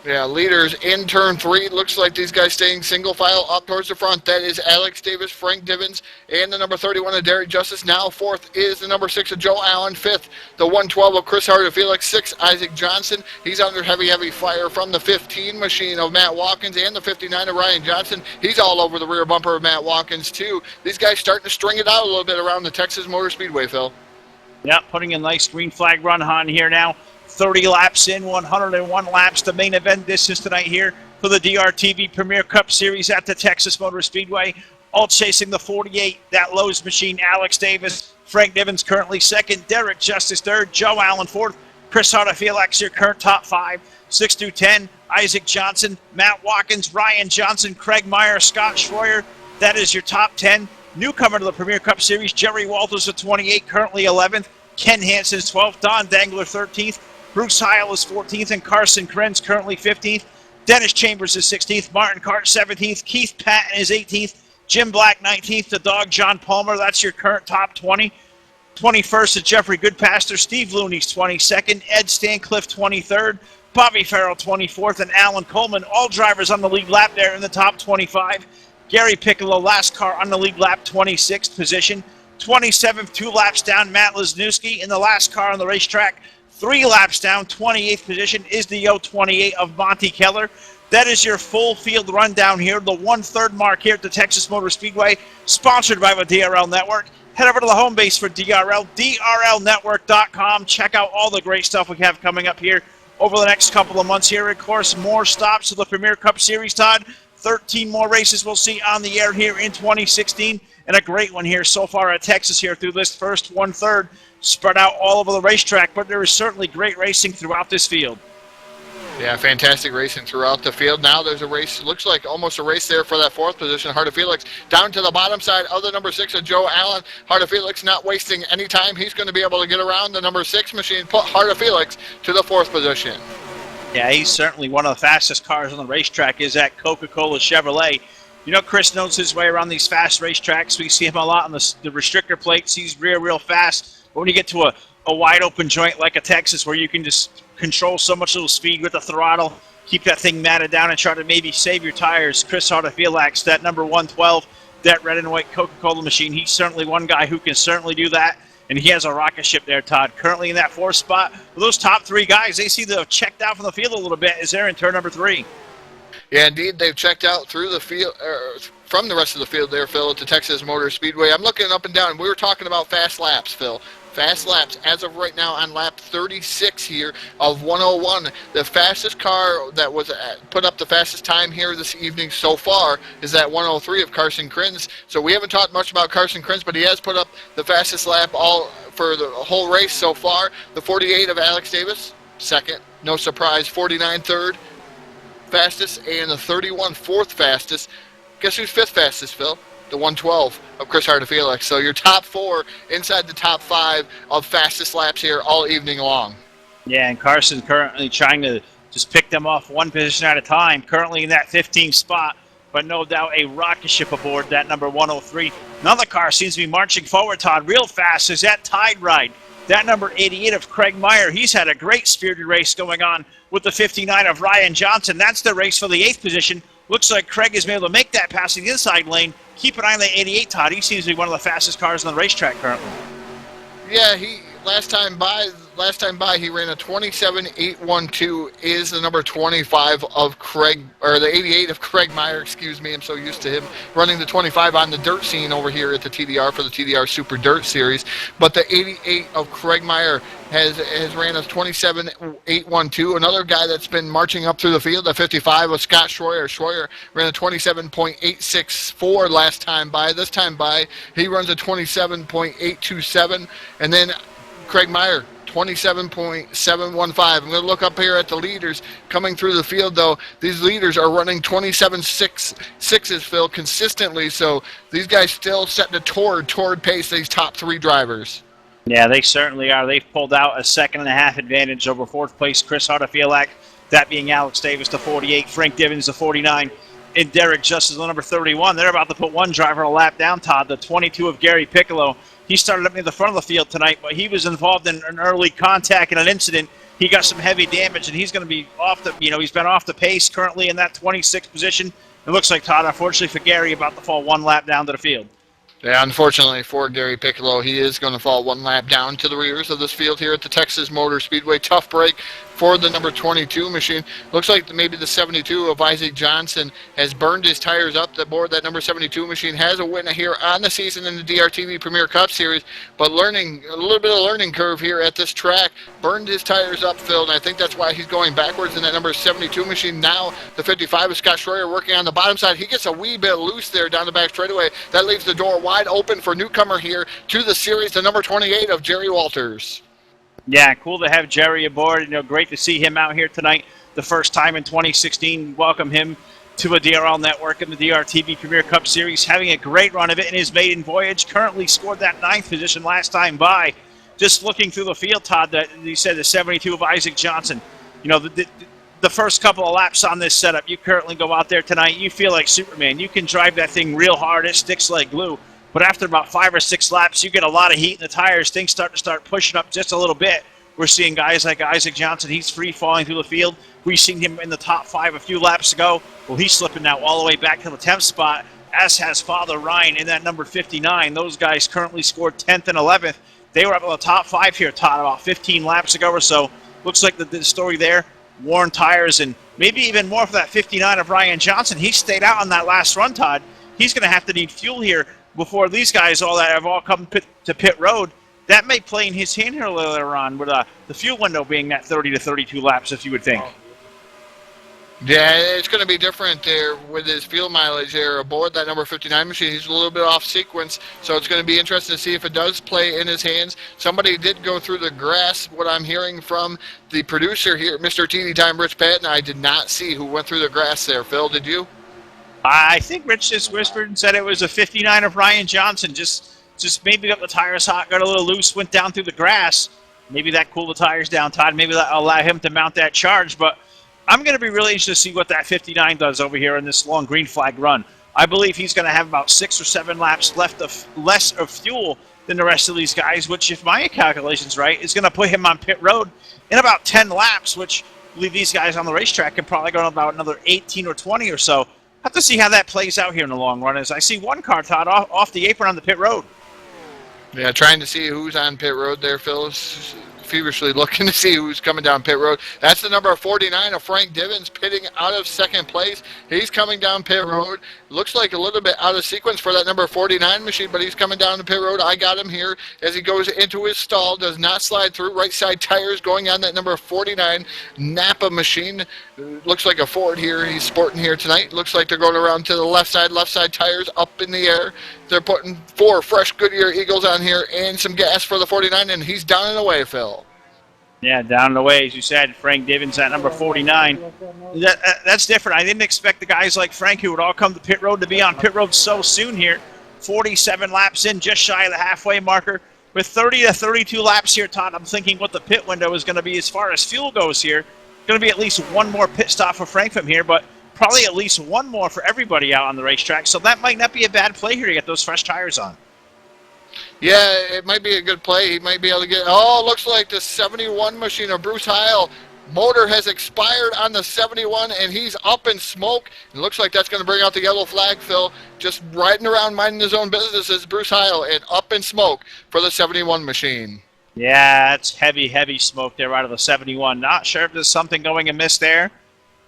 Yeah, leaders in turn 3. Looks like these guys staying single file up towards the front. That is Alex Davis, Frank Divins, and the number 31 of Derek Justice. Now 4th is the number 6 of Joe Allen. 5th, the 112 of Chris Harda Felix. 6, Isaac Johnson. He's under heavy fire from the 15 machine of Matt Watkins and the 59 of Ryan Johnson. He's all over the rear bumper of Matt Watkins, too. These guys starting to string it out a little bit around the Texas Motorspeedway, Phil. Yeah, putting a nice green flag run on here now. 30 laps in, 101 laps, the main event distance tonight here for the DRTV Premiere Cup Series at the Texas Motorspeedway. All chasing the 48, that Lowe's machine, Alex Davis. Frank Divins currently 2nd, Derek Justice 3rd, Joe Allen 4th, Chris Harda Felix your current top 5. 6 through 10, Isaac Johnson, Matt Watkins, Ryan Johnson, Craig Meyer, Scott Schroyer. That is your top 10. Newcomer to the Premiere Cup Series, Jerry Walters at 28, currently 11th. Ken Hansen's 12th, Don Dangler 13th. Bruce Heil is 14th, and Carson Krenz currently 15th. Dennis Chambers is 16th. Martin Cart 17th. Keith Patton is 18th. Jim Black 19th. The dog John Palmer. That's your current top 20. 21st is Jeffrey Goodpaster. Steve Looney's 22nd. Ed Stancliffe 23rd. Bobby Farrell 24th. And Alan Coleman. All drivers on the lead lap there in the top 25. Gary Piccolo, last car on the lead lap, 26th position. 27th, 2 laps down, Matt Lesniewski in the last car on the racetrack. 3 laps down, 28th position is the 028 of Monty Keller. That is your full field rundown here, the 1/3 mark here at the Texas Motor Speedway, sponsored by the DRL Network. Head over to the home base for DRL, drlnetwork.com. Check out all the great stuff we have coming up here over the next couple of months here. Of course, more stops of the Premiere Cup Series, Todd. 13 more races we'll see on the air here in 2016, and a great one here so far at Texas here through this first 1/3, spread out all over the racetrack, but there is certainly great racing throughout this field. Yeah, fantastic racing throughout the field. Now there's a race, looks like almost a race there for that 4th position. Harda Felix down to the bottom side of the number 6 of Joe Allen. Harda Felix not wasting any time. He's going to be able to get around the number 6 machine, put Harda Felix to the 4th position. Yeah, he's certainly one of the fastest cars on the racetrack is that Coca-Cola Chevrolet. You know, Chris knows his way around these fast racetracks. We see him a lot on the restrictor plates. He's real fast. But when you get to a wide open joint like a Texas where you can just control so much little speed with the throttle, keep that thing matted down and try to maybe save your tires. Chris Hartafielax, that number 112, that red and white Coca-Cola machine, he's certainly one guy who can certainly do that, and he has a rocket ship there, Todd. Currently in that 4th spot, those top 3 guys, they seem to have checked out from the field a little bit as they're in turn number 3. Yeah, indeed, they've checked out through the field, from the rest of the field there, Phil, at the Texas Motorspeedway. I'm looking up and down. We were talking about fast laps, Phil. Fast laps, as of right now, on lap 36 here of 101. The fastest car that was put up the fastest time here this evening so far is that 103 of Carson Krins. So we haven't talked much about Carson Krins, but he has put up the fastest lap all for the whole race so far. The 48 of Alex Davis, second. No surprise. 49, third fastest, and the 31, fourth fastest. Guess who's 5th fastest, Phil? The 112 of Chris Hartafielax. So your top 4 inside the top 5 of fastest laps here all evening long. Yeah, and Carson currently trying to just pick them off one position at a time, currently in that 15th spot, but no doubt a rocket ship aboard that number 103. Another car seems to be marching forward, Todd, real fast is that Tide Ride. That number 88 of Craig Meyer, he's had a great spirited race going on with the 59 of Ryan Johnson. That's the race for the 8th position. Looks like Craig has been able to make that pass in the inside lane. Keep an eye on the 88, Todd. He seems to be one of the fastest cars on the racetrack currently. Yeah, he last time by he ran a 27.812. Is the number 25 of Craig, or the 88 of Craig Meyer, excuse me. I'm so used to him running the 25 on the dirt scene over here at the TDR for the TDR Super Dirt Series. But the 88 of Craig Meyer has ran a 27.812. Another guy that's been marching up through the field, the 55 of Scott Schroyer. Schroyer ran a 27.864 last time by. This time by, he runs a 27.827. And then Craig Meyer, 27.715. I'm going to look up here at the leaders coming through the field, though. These leaders are running 27.66s, Phil, consistently. So these guys still setting a toward pace, these top 3 drivers. Yeah, they certainly are. They've pulled out a 2.5 advantage over 4th place Chris Hartafielax, that being Alex Davis, the 48, Frank Divins, the 49, and Derek Justice, the number 31. They're about to put one driver a lap down, Todd, the 22 of Gary Piccolo. He started up near the front of the field tonight, but he was involved in an early contact and an incident. He got some heavy damage, and he's going to be off the, he's been off the pace currently in that 26th position. It looks like, Todd, unfortunately for Gary, about to fall one lap down to the field. Yeah, unfortunately for Gary Piccolo, he is going to fall one lap down to the rears of this field here at the Texas Motor Speedway. Tough break for the number 22 machine. Looks like maybe the 72 of Isaac Johnson has burned his tires up. That number 72 machine has a win here on the season in the DRTV Premiere Cup Series, but a little bit of learning curve here at this track. Burned his tires up, Phil, and I think that's why he's going backwards in that number 72 machine. Now the 55 of Scott Schroyer working on the bottom side. He gets a wee bit loose there down the back straightaway. That leaves the door wide open for newcomer here to the series, the number 28 of Jerry Walters. Yeah, cool to have Jerry aboard. Great to see him out here tonight. The first time in 2016. Welcome him to a DRL network in the DRTV Premiere Cup Series. Having a great run of it in his maiden voyage. Currently scored that 9th position last time by. Just looking through the field, Todd, that you said the 72 of Isaac Johnson. The first couple of laps on this setup, you currently go out there tonight, you feel like Superman. You can drive that thing real hard. It sticks like glue. But after about 5 or 6 laps, you get a lot of heat in the tires. Things start pushing up just a little bit. We're seeing guys like Isaac Johnson. He's free falling through the field. We've seen him in the top 5 a few laps ago. Well, he's slipping now all the way back to the 10th spot, as has Father Ryan in that number 59. Those guys currently scored 10th and 11th. They were up in the top 5 here, Todd, about 15 laps ago or so. Looks like the story there, worn tires, and maybe even more for that 59 of Ryan Johnson. He stayed out on that last run, Todd. He's going to have to need fuel here before these guys have all come to pit road. That may play in his hand here later on, with the fuel window being that 30 to 32 laps, if you would think. Yeah, it's going to be different there with his fuel mileage there aboard that number 59 machine. He's a little bit off sequence, so it's going to be interesting to see if it does play in his hands. Somebody did go through the grass, what I'm hearing from the producer here, Mr. TD Time, Rich Patton. I did not see who went through the grass there. Phil, did you? I think Rich just whispered and said it was a 59 of Ryan Johnson. Just maybe got the tires hot, got a little loose, went down through the grass. Maybe that cooled the tires down, Todd. Maybe that'll allow him to mount that charge. But I'm going to be really interested to see what that 59 does over here in this long green flag run. I believe he's going to have about 6 or 7 laps left of less of fuel than the rest of these guys, which, if my calculation's right, is going to put him on pit road in about 10 laps, which I believe these guys on the racetrack can probably go about another 18 or 20 or so. Have to see how that plays out here in the long run, as I see one car, Todd, off the apron on the pit road. Yeah, trying to see who's on pit road there, Phil. Feverishly looking to see who's coming down pit road. That's the number 49 of Frank Divins pitting out of second place. He's coming down pit road. Looks like a little bit out of sequence for that number 49 machine, but he's coming down the pit road. I got him here as he goes into his stall. Does not slide through. Right side tires going on that number 49 Napa machine. Looks like a Ford here. He's sporting here tonight. Looks like they're going around to the left side tires up in the air. They're putting 4 fresh Goodyear Eagles on here and some gas for the 49, and he's down and away, Phil. Yeah, down and away, as you said. Frank Divins at number 49. That's different. I didn't expect the guys like Frank, who would all come to pit road, to be on pit road so soon here. 47 laps in, just shy of the halfway marker. With 30 to 32 laps here, Todd, I'm thinking what the pit window is going to be as far as fuel goes here. Going to be at least one more pit stop for Frank from here, but probably at least one more for everybody out on the racetrack. So that might not be a bad play here to get those fresh tires on. Yeah, it might be a good play. He might be able to get... Oh, looks like the 71 machine of Bruce Heil. Motor has expired on the 71, and he's up in smoke. It looks like that's going to bring out the yellow flag, Phil. Just riding around minding his own business is Bruce Heil, and up in smoke for the 71 machine. Yeah, it's heavy, heavy smoke there out of the 71. Not sure if there's something going amiss there.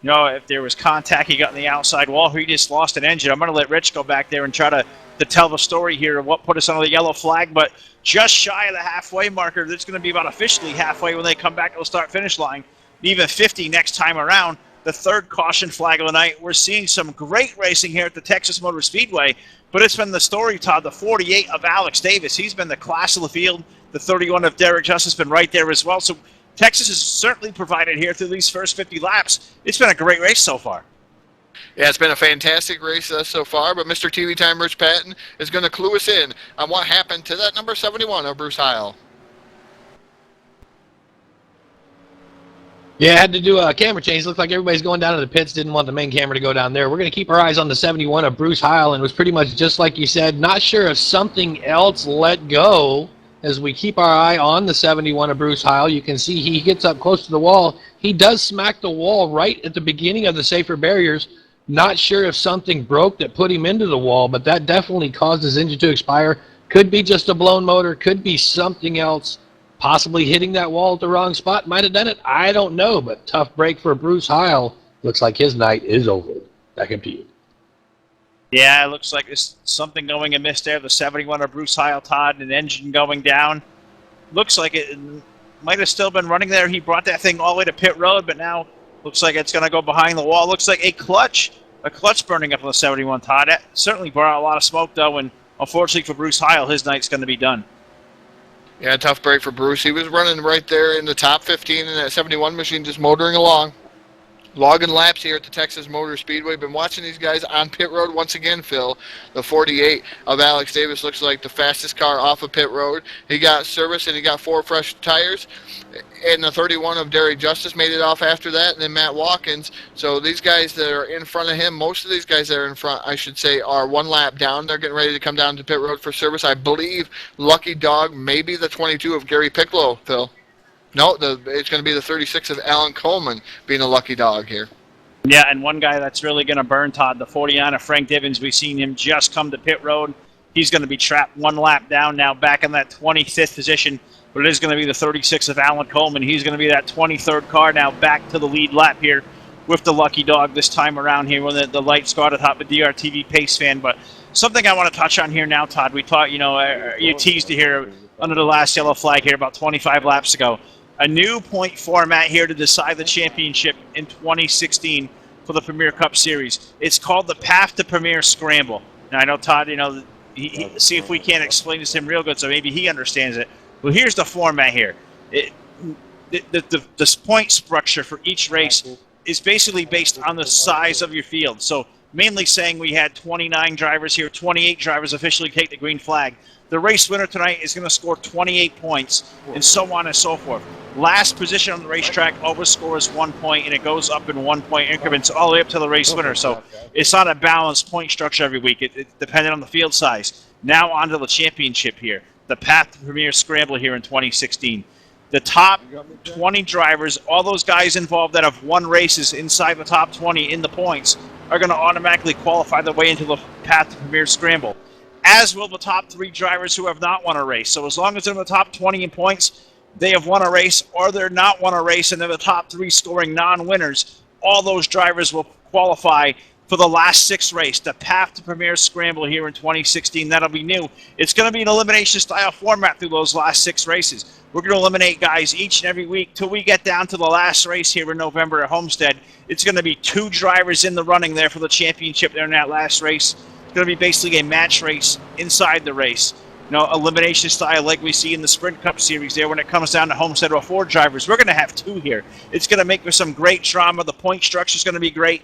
You know, if there was contact he got in the outside wall, he just lost an engine. I'm going to let Rich go back there and try to tell the story here of what put us on the yellow flag, but just shy of the halfway marker. It's going to be about officially halfway when they come back to the start-finish line. Even 50 next time around. The third caution flag of the night. We're seeing some great racing here at the Texas Motorspeedway, but it's been the story, Todd. The 48 of Alex Davis. He's been the class of the field. The 31 of Derek Justice has been right there as well. So Texas has certainly provided here through these first 50 laps. It's been a great race so far. Yeah, it's been a fantastic race so far, but Mr. TV Time Rich Patton is going to clue us in on what happened to that number 71 of Bruce Heil. Yeah, I had to do a camera change. Looked like everybody's going down to the pits. Didn't want the main camera to go down there. We're going to keep our eyes on the 71 of Bruce Heil, and it was pretty much just like you said. Not sure if something else let go as we keep our eye on the 71 of Bruce Heil. You can see he gets up close to the wall. He does smack the wall right at the beginning of the safer barriers. Not sure if something broke that put him into the wall, but that definitely caused his engine to expire. Could be just a blown motor. Could be something else. Possibly hitting that wall at the wrong spot. Might have done it. I don't know, but tough break for Bruce Heil. Looks like his night is over. Back up to you. Yeah, it looks like there's something going amiss there. The 71 of Bruce Heil, Todd, an engine going down. Looks like it might have still been running there. He brought that thing all the way to pit road, but now looks like it's going to go behind the wall. Looks like a clutch burning up on the 71, Todd. That certainly brought out a lot of smoke, though, and unfortunately for Bruce Heil, his night's going to be done. Yeah, tough break for Bruce. He was running right there in the top 15 in that 71 machine, just motoring along. Logging laps here at the Texas Motorspeedway. Been watching these guys on pit road once again, Phil. The 48 of Alex Davis looks like the fastest car off of pit road. He got service and he got 4 fresh tires. And the 31 of Derek Justice made it off after that, and then Matt Watkins. So these guys that are in front of him, most of these guys that are in front, I should say, are 1 lap down. They're getting ready to come down to pit road for service. I believe Lucky Dog, maybe the 22 of Gary Piccolo, Phil. No, it's going to be the 36 of Alan Coleman being a lucky dog here. Yeah, and one guy that's really going to burn, Todd, the 49 of Frank Divins. We've seen him just come to pit road. He's going to be trapped 1 lap down now, back in that 25th position. But it is going to be the 36 of Alan Coleman. He's going to be that 23rd car now, back to the lead lap here with the lucky dog this time around here when the lights go out atop the DRTV Pace fan. But something I want to touch on here now, Todd. We thought, you teased it here under the last yellow flag here about 25 laps ago. A new point format here to decide the championship in 2016 for the Premiere Cup Series. It's called the Path to Premiere Scramble. Now, I know, Todd, see if we can't explain this to him real good so maybe he understands it. Well, here's the format here. The point structure for each race is basically based on the size of your field. So mainly saying we had 29 drivers here, 28 drivers officially take the green flag. The race winner tonight is going to score 28 points, and so on and so forth. Last position on the racetrack always scores 1 point, and it goes up in 1 point increments all the way up to the race winner. So it's not a balanced point structure every week. It depended on the field size. Now on to the championship here. The Path to Premier Scramble here in 2016. The top 20 drivers, all those guys involved that have won races inside the top 20 in the points, are going to automatically qualify their way into the Path to Premier Scramble, as will the top 3 drivers who have not won a race. So as long as they're in the top 20 in points, they have won a race, or they're not won a race, and they're the top 3 scoring non-winners, all those drivers will qualify for the last 6 race, the Path to Premier Scramble here in 2016. That'll be new. It's going to be an elimination-style format through those last 6 races. We're going to eliminate guys each and every week till we get down to the last race here in November at Homestead. It's going to be 2 drivers in the running there for the championship there in that last race. It's going to be basically a match race inside the race. You know, elimination style like we see in the Sprint Cup Series there when it comes down to Homestead or 4 drivers. We're going to have 2 here. It's going to make for some great drama. The point structure is going to be great.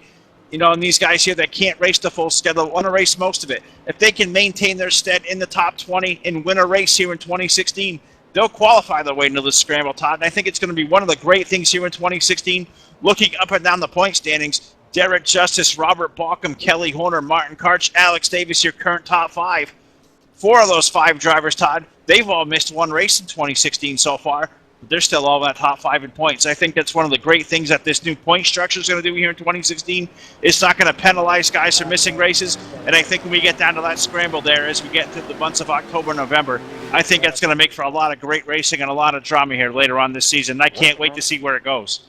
You know, and these guys here that can't race the full schedule want to race most of it. If they can maintain their stead in the top 20 and win a race here in 2016, they'll qualify their way into the Scramble, Todd. And I think it's going to be one of the great things here in 2016, looking up and down the point standings. Derek Justice, Robert Balcom, Kelly Horner, Martin Karch, Alex Davis, your current top 5. 4 of those 5 drivers, Todd, they've all missed 1 race in 2016 so far. But they're still all in that top 5 in points. I think that's one of the great things that this new point structure is going to do here in 2016. It's not going to penalize guys for missing races. And I think when we get down to that scramble there, as we get to the months of October and November, I think that's going to make for a lot of great racing and a lot of drama here later on this season. I can't wait to see where it goes.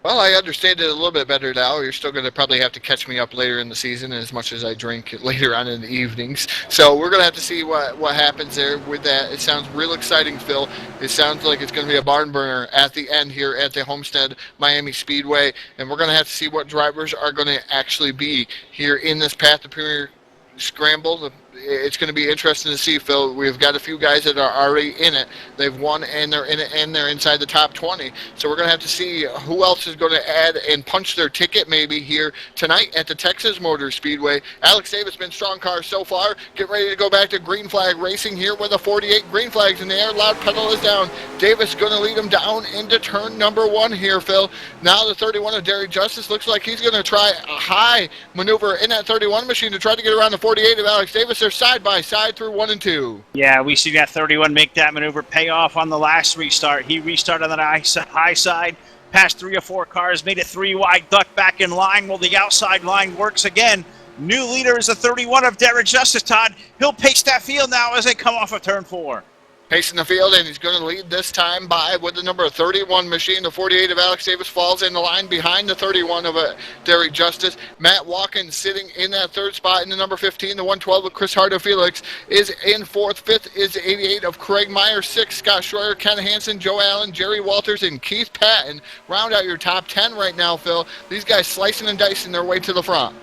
Well, I understand it a little bit better now. You're still going to probably have to catch me up later in the season as much as I drink later on in the evenings. So we're going to have to see what happens there with that. It sounds real exciting, Phil. It sounds like it's going to be a barn burner at the end here at the Homestead Miami Speedway. And we're going to have to see what drivers are going to actually be here in this Path to Premier Scramble. It's going to be interesting to see, Phil. We've got a few guys that are already in it. They've won and they're in it and they're inside the top 20. So we're going to have to see who else is going to add and punch their ticket maybe here tonight at the Texas Motorspeedway. Alex Davis been strong car so far. Get ready to go back to green flag racing here with the 48 green flags in the air. Loud pedal is down. Davis going to lead him down into turn number 1 here, Phil. Now the 31 of Derek Justice looks like he's going to try a high maneuver in that 31 machine to try to get around the 48 of Alex Davis. They're side by side through 1 and 2. Yeah, we see that 31 make that maneuver pay off on the last restart. He restarted on the high side, passed 3 or 4 cars, made it 3 wide, ducked back in line. Well, the outside line works again. New leader is the 31 of Derek Justice, Todd. He'll pace that field now as they come off of turn 4. Pacing the field, and he's going to lead this time by with the number 31 machine. The 48 of Alex Davis falls in the line behind the 31 of Derek Justice. Matt Watkins sitting in that 3rd spot in the number 15. The 112 of Chris Hardo Felix is in 4th. 5th is 88 of Craig Meyer. 6th, Scott Schroyer, Ken Hansen, Joe Allen, Jerry Walters, and Keith Patton. Round out your top 10 right now, Phil. These guys slicing and dicing their way to the front.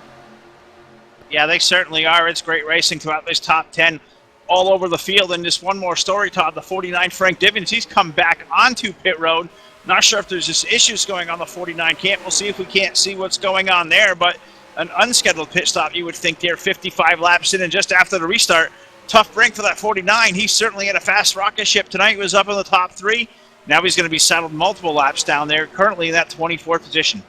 Yeah, they certainly are. It's great racing throughout this top 10. All over the field. And just one more story, Todd, the 49 Frank Divins, he's come back onto pit road. Not sure if there's just issues going on the 49 camp. We'll see if we can't see what's going on there, but an unscheduled pit stop, you would think there, 55 laps in, and just after the restart, tough break for that 49. He certainly had a fast rocket ship tonight. He was up in the top 3. Now he's going to be saddled multiple laps down there, currently in that 24th position.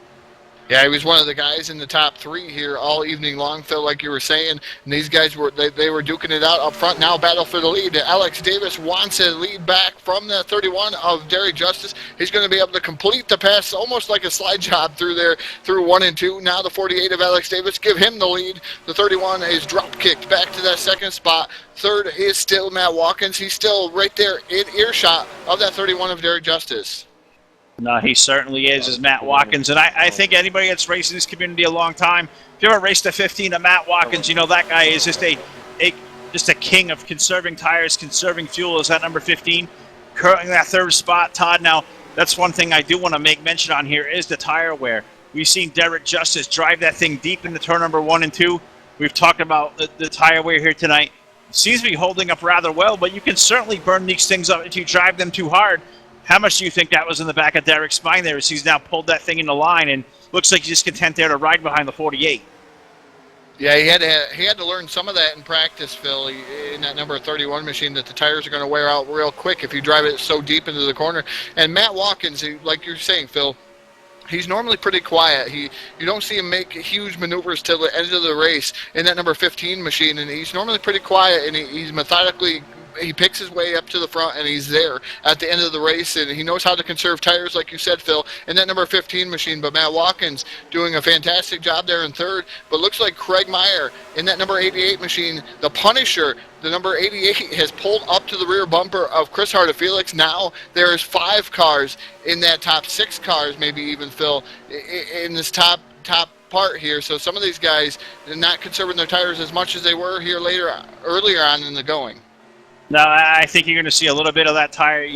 Yeah, he was one of the guys in the top 3 here all evening long, Phil, like you were saying. And these guys were they were duking it out up front. Now battle for the lead. Alex Davis wants a lead back from the 31 of Derek Justice. He's going to be able to complete the pass almost like a slide job through there, through 1 and 2. Now the 48 of Alex Davis give him the lead. The 31 is drop kicked back to that 2nd spot. 3rd is still Matt Watkins. He's still right there in earshot of that 31 of Derek Justice. No, he certainly is Matt Watkins. And I think anybody that's raced in this community a long time, if you ever raced a 15 of Matt Watkins, you know that guy is just a king of conserving tires, conserving fuel. Is that number 15? Currently that 3rd spot, Todd. Now, that's one thing I do want to make mention on here is the tire wear. We've seen Derek Justice drive that thing deep into turn number 1 and 2. We've talked about the tire wear here tonight. It seems to be holding up rather well, but you can certainly burn these things up if you drive them too hard. How much do you think that was in the back of Derek's spine there as he's now pulled that thing in the line and looks like he's just content there to ride behind the 48? Yeah, he had to learn some of that in practice, Phil, in that number 31 machine, that the tires are going to wear out real quick if you drive it so deep into the corner. And Matt Watkins, like you're saying, Phil, he's normally pretty quiet. You don't see him make huge maneuvers till the end of the race in that number 15 machine, and he's normally pretty quiet, and he's methodically he picks his way up to the front, and he's there at the end of the race, and he knows how to conserve tires, like you said, Phil, and that number 15 machine. But Matt Watkins doing a fantastic job there in third. But looks like Craig Meyer in that number 88 machine, the Punisher, the number 88, has pulled up to the rear bumper of Chris Harder-Felix. Now there's 5 cars in that top 6 cars, maybe even, Phil, in this top part here. So some of these guys are not conserving their tires as much as they were here earlier on in the going. No, I think you're going to see a little bit of that tire,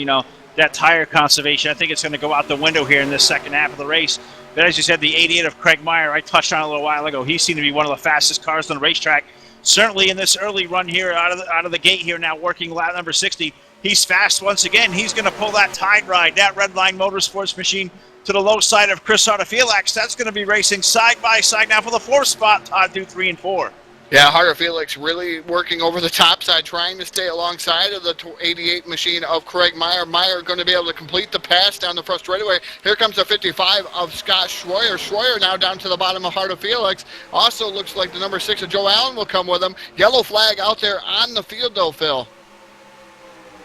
that tire conservation. I think it's going to go out the window here in this second half of the race. But as you said, the 88 of Craig Meyer, I touched on a little while ago. He seemed to be one of the fastest cars on the racetrack. Certainly in this early run here, out of the gate here now, working lap number 60. He's fast once again. He's going to pull that tide ride, that Red Line Motorsports machine, to the low side of Chris Harder-Felix. That's going to be racing side by side now for the 4th spot. Todd, 2, 3, and 4. Yeah, Harder-Felix really working over the top side, trying to stay alongside of the 88 machine of Craig Meyer. Meyer going to be able to complete the pass down the front straightaway. Here comes the 55 of Scott Schroyer. Schroyer now down to the bottom of Harder-Felix. Also looks like the number 6 of Joe Allen will come with him. Yellow flag out there on the field, though, Phil.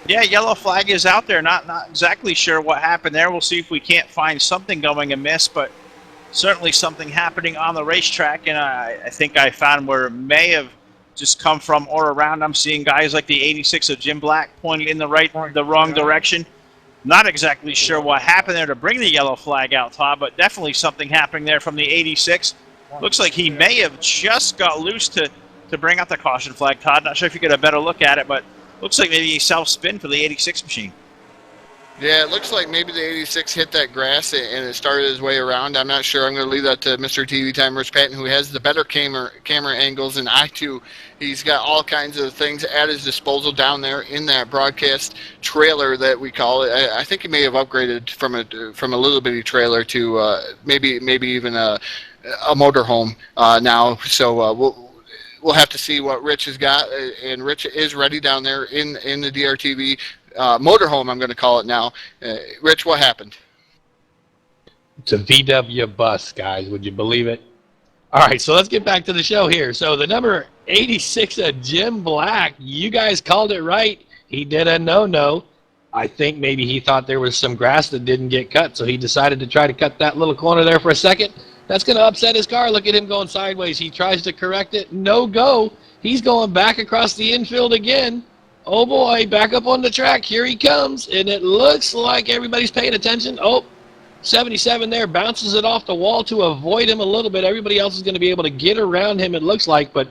Yeah, yellow flag is out there. Not exactly sure what happened there. We'll see if we can't find something going amiss, but certainly something happening on the racetrack, and I think I found where it may have just come from or around. I'm seeing guys like the 86 of Jim Black pointing in the wrong direction. Not exactly sure what happened there to bring the yellow flag out, Todd, but definitely something happening there from the 86. Looks like he may have just got loose to bring out the caution flag, Todd. Not sure if you get a better look at it, but looks like maybe he self-spin for the 86 machine. Yeah, it looks like maybe the 86 hit that grass and it started his way around. I'm not sure. I'm going to leave that to Mr. TV Time, Rich Patton, who has the better camera angles than I do. He's got all kinds of things at his disposal down there in that broadcast trailer that we call it. I think he may have upgraded from a little bitty trailer to maybe even a motorhome now. So we'll have to see what Rich has got, and Rich is ready down there in the DRTV motorhome, I'm going to call it now. Rich, what happened? It's a VW bus, guys. Would you believe it? All right, so let's get back to the show here. So the number 86 of Jim Black, you guys called it right. He did a no-no. I think maybe he thought there was some grass that didn't get cut, so he decided to try to cut that little corner there for a second. That's going to upset his car. Look at him going sideways. He tries to correct it. No go. He's going back across the infield again. Oh, boy, back up on the track. Here he comes, and it looks like everybody's paying attention. Oh, 77 there, bounces it off the wall to avoid him a little bit. Everybody else is going to be able to get around him, it looks like, but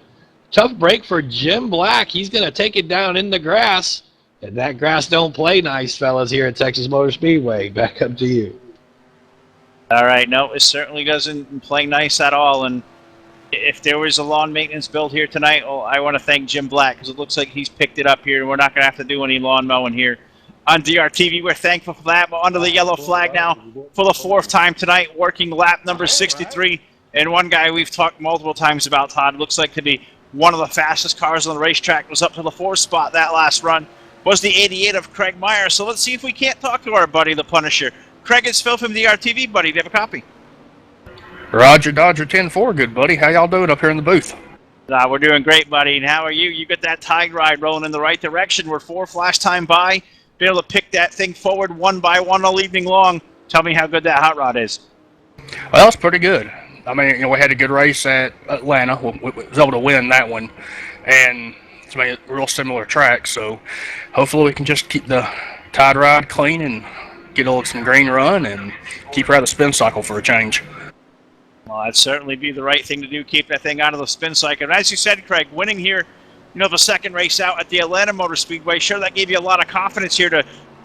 tough break for Jim Black. He's going to take it down in the grass, and that grass don't play nice, fellas, here at Texas Motorspeedway. Back up to you. All right, no, it certainly doesn't play nice at all, and if there was a lawn maintenance build here tonight, well, I want to thank Jim Black, because it looks like he's picked it up here, and we're not going to have to do any lawn mowing here on DRTV. We're thankful for that. But under the yellow flag now for the 4th time tonight, working lap number 63. And one guy we've talked multiple times about, Todd, looks like to be one of the fastest cars on the racetrack, was up to the 4th spot that last run, was the 88 of Craig Meyer. So let's see if we can't talk to our buddy, the Punisher. Craig, it's Phil from DRTV, buddy. Do you have a copy? Roger Dodger 10-4, good buddy. How y'all doing up here in the booth? We're doing great, buddy. And how are you? You got that tide ride rolling in the right direction. We're 4 flash time by. Be able to pick that thing forward one by one all evening long. Tell me how good that hot rod is. Well, it's pretty good. I mean, we had a good race at Atlanta. We was able to win that one. And it's a real similar track. So hopefully we can just keep the tide ride clean and get some green run and keep her out of the spin cycle for a change. Well, that'd certainly be the right thing to do, keep that thing out of the spin cycle. And as you said, Craig, winning here, the second race out at the Atlanta Motor Speedway, sure, that gave you a lot of confidence here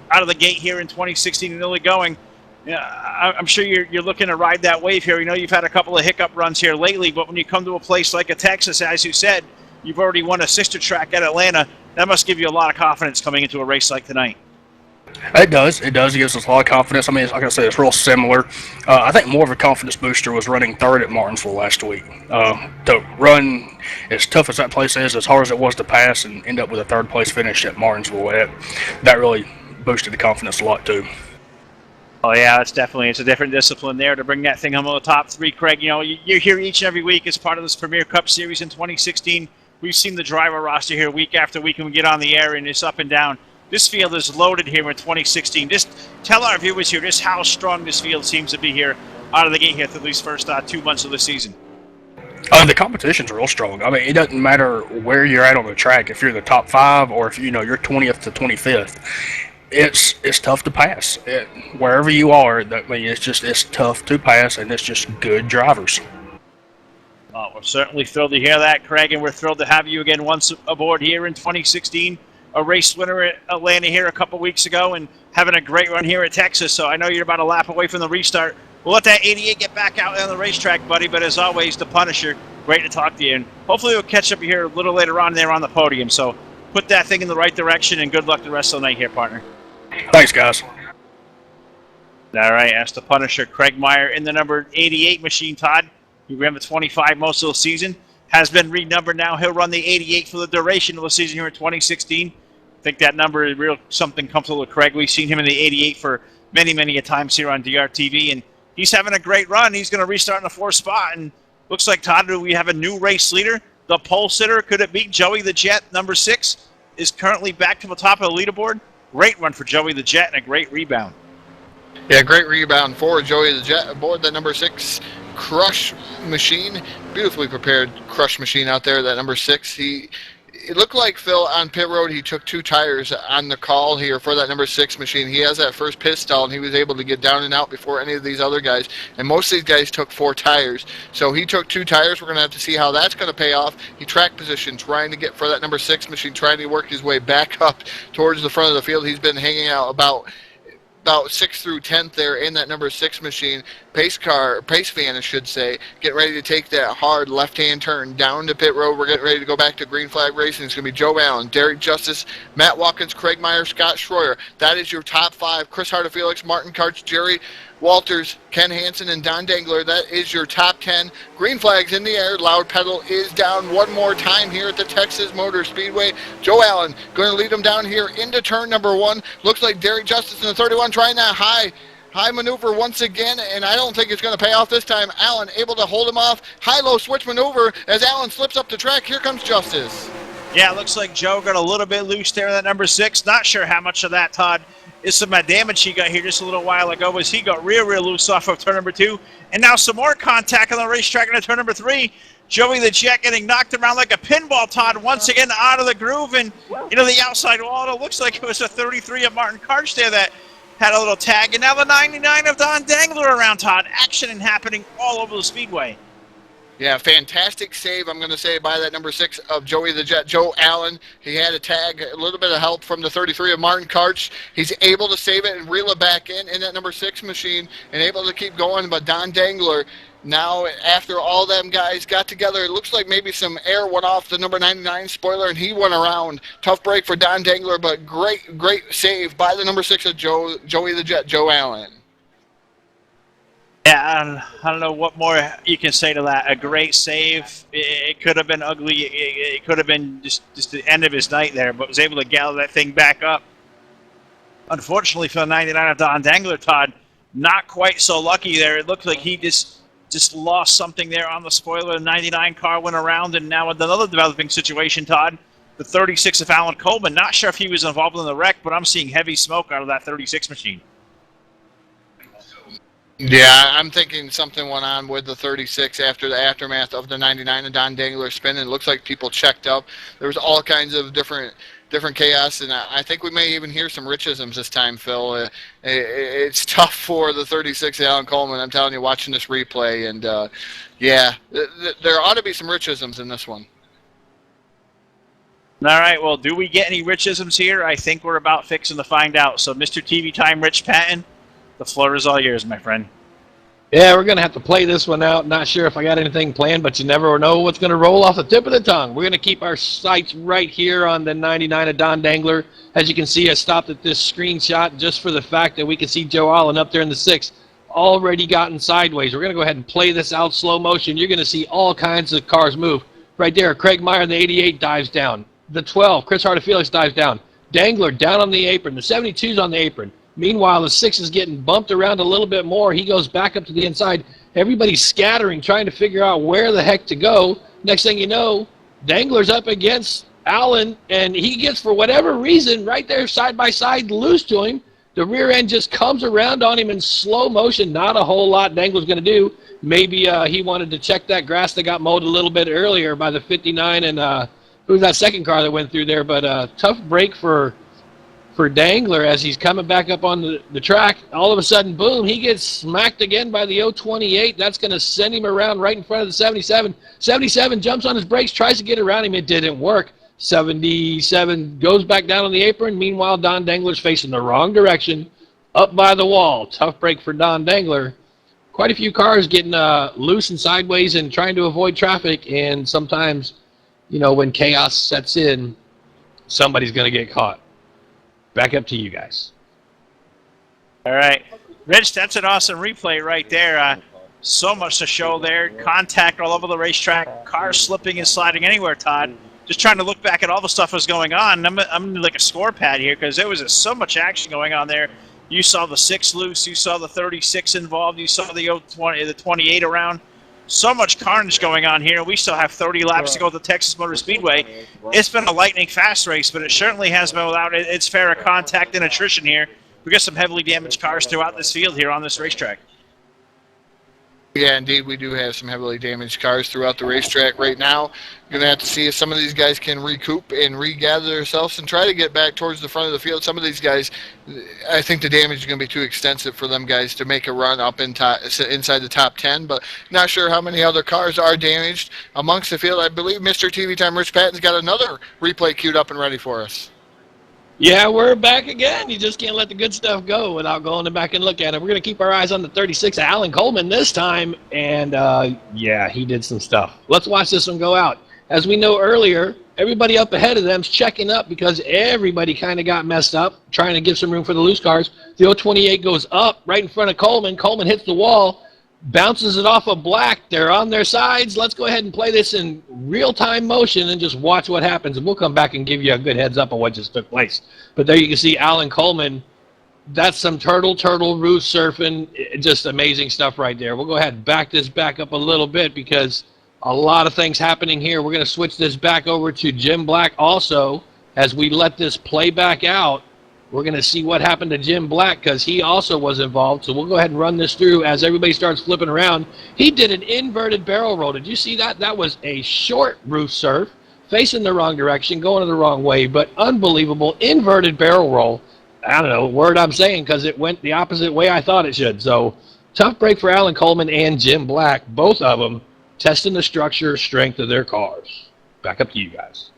out of the gate here in 2016 and really going. I'm sure you're looking to ride that wave here. You've had a couple of hiccup runs here lately, but when you come to a place like a Texas, as you said, you've already won a sister track at Atlanta. That must give you a lot of confidence coming into a race like tonight. It does. It gives us a lot of confidence. I mean, like I said, it's real similar. I think more of a confidence booster was running third at Martinsville last week. To run as tough as that place is, as hard as it was to pass, and end up with a third-place finish at Martinsville, that really boosted the confidence a lot, too. Oh, yeah, it's a different discipline there to bring that thing home to the top 3, Craig. You're here each and every week as part of this Premiere Cup Series in 2016. we've seen the driver roster here week after week, and we get on the air, and it's up and down. This field is loaded here in 2016. Just tell our viewers here just how strong this field seems to be here out of the gate here through these first 2 months of the season. The competition's real strong. I mean, it doesn't matter where you're at on the track. If you're the top 5 or if you're 20th to 25th, it's tough to pass. Wherever you are, it's tough to pass, and it's just good drivers. Well, we're certainly thrilled to hear that, Craig, and we're thrilled to have you again once aboard here in 2016. A race winner at Atlanta here a couple weeks ago and having a great run here at Texas. So I know you're about a lap away from the restart. We'll let that 88 get back out on the racetrack, buddy. But as always, the Punisher, great to talk to you. And hopefully we'll catch up here a little later on there on the podium. So put that thing in the right direction, and good luck the rest of the night here, partner. Thanks, guys. All right, that's the Punisher, Craig Meyer in the number 88 machine, Todd. He ran the 25 most of the season. Has been renumbered now. He'll run the 88 for the duration of the season here in 2016. I think that number is real something comfortable with Craig. We've seen him in the 88 for many, many a times here on DRTV, and he's having a great run. He's going to restart in the 4th spot, and looks like, Todd, we have a new race leader. The pole sitter, could it beat Joey the Jet? Number 6 is currently back to the top of the leaderboard. Great run for Joey the Jet and a great rebound. Yeah, great rebound for Joey the Jet aboard the number 6 Crush machine. Beautifully prepared Crush machine out there, that number 6. It looked like, Phil, on pit road, he took 2 tires on the call here for that number 6 machine. He has that first pit stall, and he was able to get down and out before any of these other guys. And most of these guys took 4 tires. So he took 2 tires. We're going to have to see how that's going to pay off. He track position, trying to get for that number 6 machine, trying to work his way back up towards the front of the field. He's been hanging out about 6th through 10th there in that number 6 machine. Pace van, I should say, getting ready to take that hard left-hand turn down to pit road. We're getting ready to go back to Green Flag Racing. It's going to be Joe Allen, Derek Justice, Matt Watkins, Craig Meyer, Scott Schroyer. That is your top 5. Chris Harder-Felix, Martin Karch, Jerry Walters, Ken Hansen, and Don Dangler. That is your top 10. Green flag's in the air. Loud pedal is down one more time here at the Texas Motorspeedway. Joe Allen going to lead them down here into turn number 1. Looks like Derek Justice in the 31 trying that high maneuver once again, and I don't think it's going to pay off this time. Allen able to hold him off. High-low switch maneuver as Allen slips up the track. Here comes Justice. Yeah, it looks like Joe got a little bit loose there in that number 6. Not sure how much of that, Todd, is some damage he got here just a little while ago as he got real loose off of turn number 2. And now some more contact on the racetrack into turn number 3. Joey the Jet getting knocked around like a pinball, Todd, once again out of the groove and into the outside wall. It looks like it was a 33 of Martin Karch there that had a little tag. And now the 99 of Don Dangler around, Todd. Action and happening all over the speedway. Yeah, fantastic save, I'm going to say, by that number 6 of Joey the Jet, Joe Allen. He had a tag, a little bit of help from the 33 of Martin Karch. He's able to save it and reel it back in that number 6 machine and able to keep going. But Don Dangler, now after all them guys got together, it looks like maybe some air went off the number 99 spoiler and he went around. Tough break for Don Dangler, but great save by the number 6 of Joey the Jet, Joe Allen. Yeah, I don't know what more you can say to that. A great save. It could have been ugly. It could have been just the end of his night there, but was able to gather that thing back up. Unfortunately for the 99 of Don Dangler, Todd, not quite so lucky there. It looked like he just lost something there on the spoiler. The 99 car went around, and now another developing situation, Todd. The 36 of Alan Coleman. Not sure if he was involved in the wreck, but I'm seeing heavy smoke out of that 36 machine. Yeah, I'm thinking something went on with the 36 after the aftermath of the 99 and Don Dangler spin. It looks like people checked up. There was all kinds of different chaos, and I think we may even hear some Richisms this time, Phil. It's tough for the 36 Alan Coleman. I'm telling you, watching this replay, and yeah, there ought to be some Richisms in this one. All right, well, do we get any Richisms here? I think we're about fixing to find out. So, Mr. TV Time, Rich Patton, the floor is all yours, my friend. Yeah, we're going to have to play this one out. Not sure if I got anything planned, but you never know what's going to roll off the tip of the tongue. We're going to keep our sights right here on the 99 of Don Dangler. As you can see, I stopped at this screenshot just for the fact that we can see Joe Allen up there in the 6, already gotten sideways. We're going to go ahead and play this out slow motion. You're going to see all kinds of cars move. Right there, Craig Meyer, the 88, dives down. The 12, Chris Harder-Felix, dives down. Dangler down on the apron. The 72's on the apron. Meanwhile, the 6 is getting bumped around a little bit more. He goes back up to the inside. Everybody's scattering, trying to figure out where the heck to go. Next thing you know, Dangler's up against Allen, and he gets, for whatever reason, right there side by side, loose to him. The rear end just comes around on him in slow motion. Not a whole lot Dangler's going to do. Maybe he wanted to check that grass that got mowed a little bit earlier by the 59, and who was that second car that went through there? But tough break for Dangler as he's coming back up on the track. All of a sudden, boom, he gets smacked again by the 028. That's going to send him around right in front of the 77. 77 jumps on his brakes, tries to get around him. It didn't work. 77 goes back down on the apron. Meanwhile, Don Dangler's facing the wrong direction, up by the wall. Tough break for Don Dangler. Quite a few cars getting loose and sideways and trying to avoid traffic, and sometimes, you know, when chaos sets in, somebody's going to get caught. Back up to you guys. All right. Rich, that's an awesome replay right there. So much to show there. Contact all over the racetrack. Cars slipping and sliding anywhere, Todd. Just trying to look back at all the stuff that was going on. I'm like a score pad here because there was so much action going on there. You saw the 6 loose. You saw the 36 involved. You saw the 28 around. So much carnage going on here. We still have 30 laps to go at the Texas Motor Speedway. It's been a lightning fast race, but it certainly has been without its fair contact and attrition here. We got some heavily damaged cars throughout this field here on this racetrack. Yeah, indeed, we do have some heavily damaged cars throughout the racetrack right now. You're going to have to see if some of these guys can recoup and regather themselves and try to get back towards the front of the field. Some of these guys, I think the damage is going to be too extensive for them guys to make a run up inside the top 10, but not sure how many other cars are damaged amongst the field. I believe Mr. TV Time Rich Patton's got another replay queued up and ready for us. Yeah, we're back again. You just can't let the good stuff go without going back and look at it. We're going to keep our eyes on the 36, Alan Coleman this time, and yeah, he did some stuff. Let's watch this one go out. As we know earlier, everybody up ahead of them's checking up because everybody kind of got messed up, trying to give some room for the loose cars. The 028 goes up right in front of Coleman. Coleman hits the wall, bounces it off of Black. They're on their sides. Let's go ahead and play this in real-time motion and just watch what happens. And we'll come back and give you a good heads-up on what just took place. But there you can see Alan Coleman. That's some turtle roof surfing. Just amazing stuff right there. We'll go ahead and back this back up a little bit because a lot of things happening here. We're going to switch this back over to Jim Black also. As we let this play back out, we're going to see what happened to Jim Black because he also was involved. So we'll go ahead and run this through as everybody starts flipping around. He did an inverted barrel roll. Did you see that? That was a short roof surf, facing the wrong direction, going the wrong way, but unbelievable inverted barrel roll. I don't know what word I'm saying because it went the opposite way I thought it should. So tough break for Alan Coleman and Jim Black, both of them testing the structure, strength of their cars. Back up to you guys.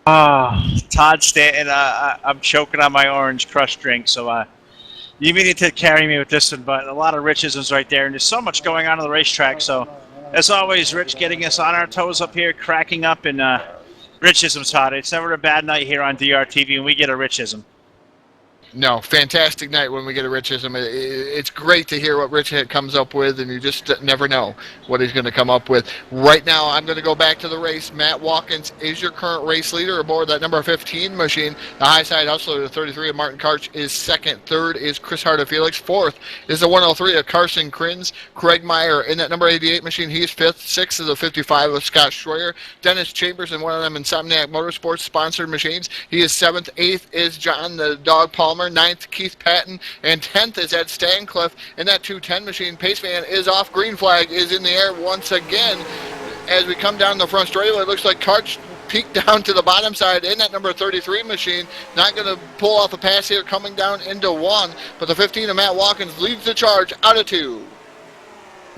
Todd Stanton, I'm choking on my orange crush drink, so you may need to carry me with this one, but a lot of Richisms right there, and there's so much going on the racetrack, so as always, Rich getting us on our toes up here, cracking up, and Richisms, Todd. It's never a bad night here on DRTV when we get a Richism. No, fantastic night when we get a Richism. It's great to hear what Rich comes up with, and you just never know what he's going to come up with. Right now, I'm going to go back to the race. Matt Watkins is your current race leader aboard that number 15 machine. The high side hustler, the 33 of Martin Karch, is second. Third is Chris Harder Felix. Fourth is the 103 of Carson Krins. Craig Meyer in that number 88 machine. He's fifth. Sixth is the 55 of Scott Schroyer. Dennis Chambers in one of them Insomniac Motorsports sponsored machines. He is seventh. Eighth is John the Dog Palmer. Ninth, Keith Patton, and 10th is Ed Stancliffe. In that 210 machine, Paceman is off. Green flag is in the air once again. As we come down the front straightaway, it looks like Karch peeked down to the bottom side in that number 33 machine. Not going to pull off a pass here, coming down into one, but the 15 of Matt Watkins leads the charge out of two.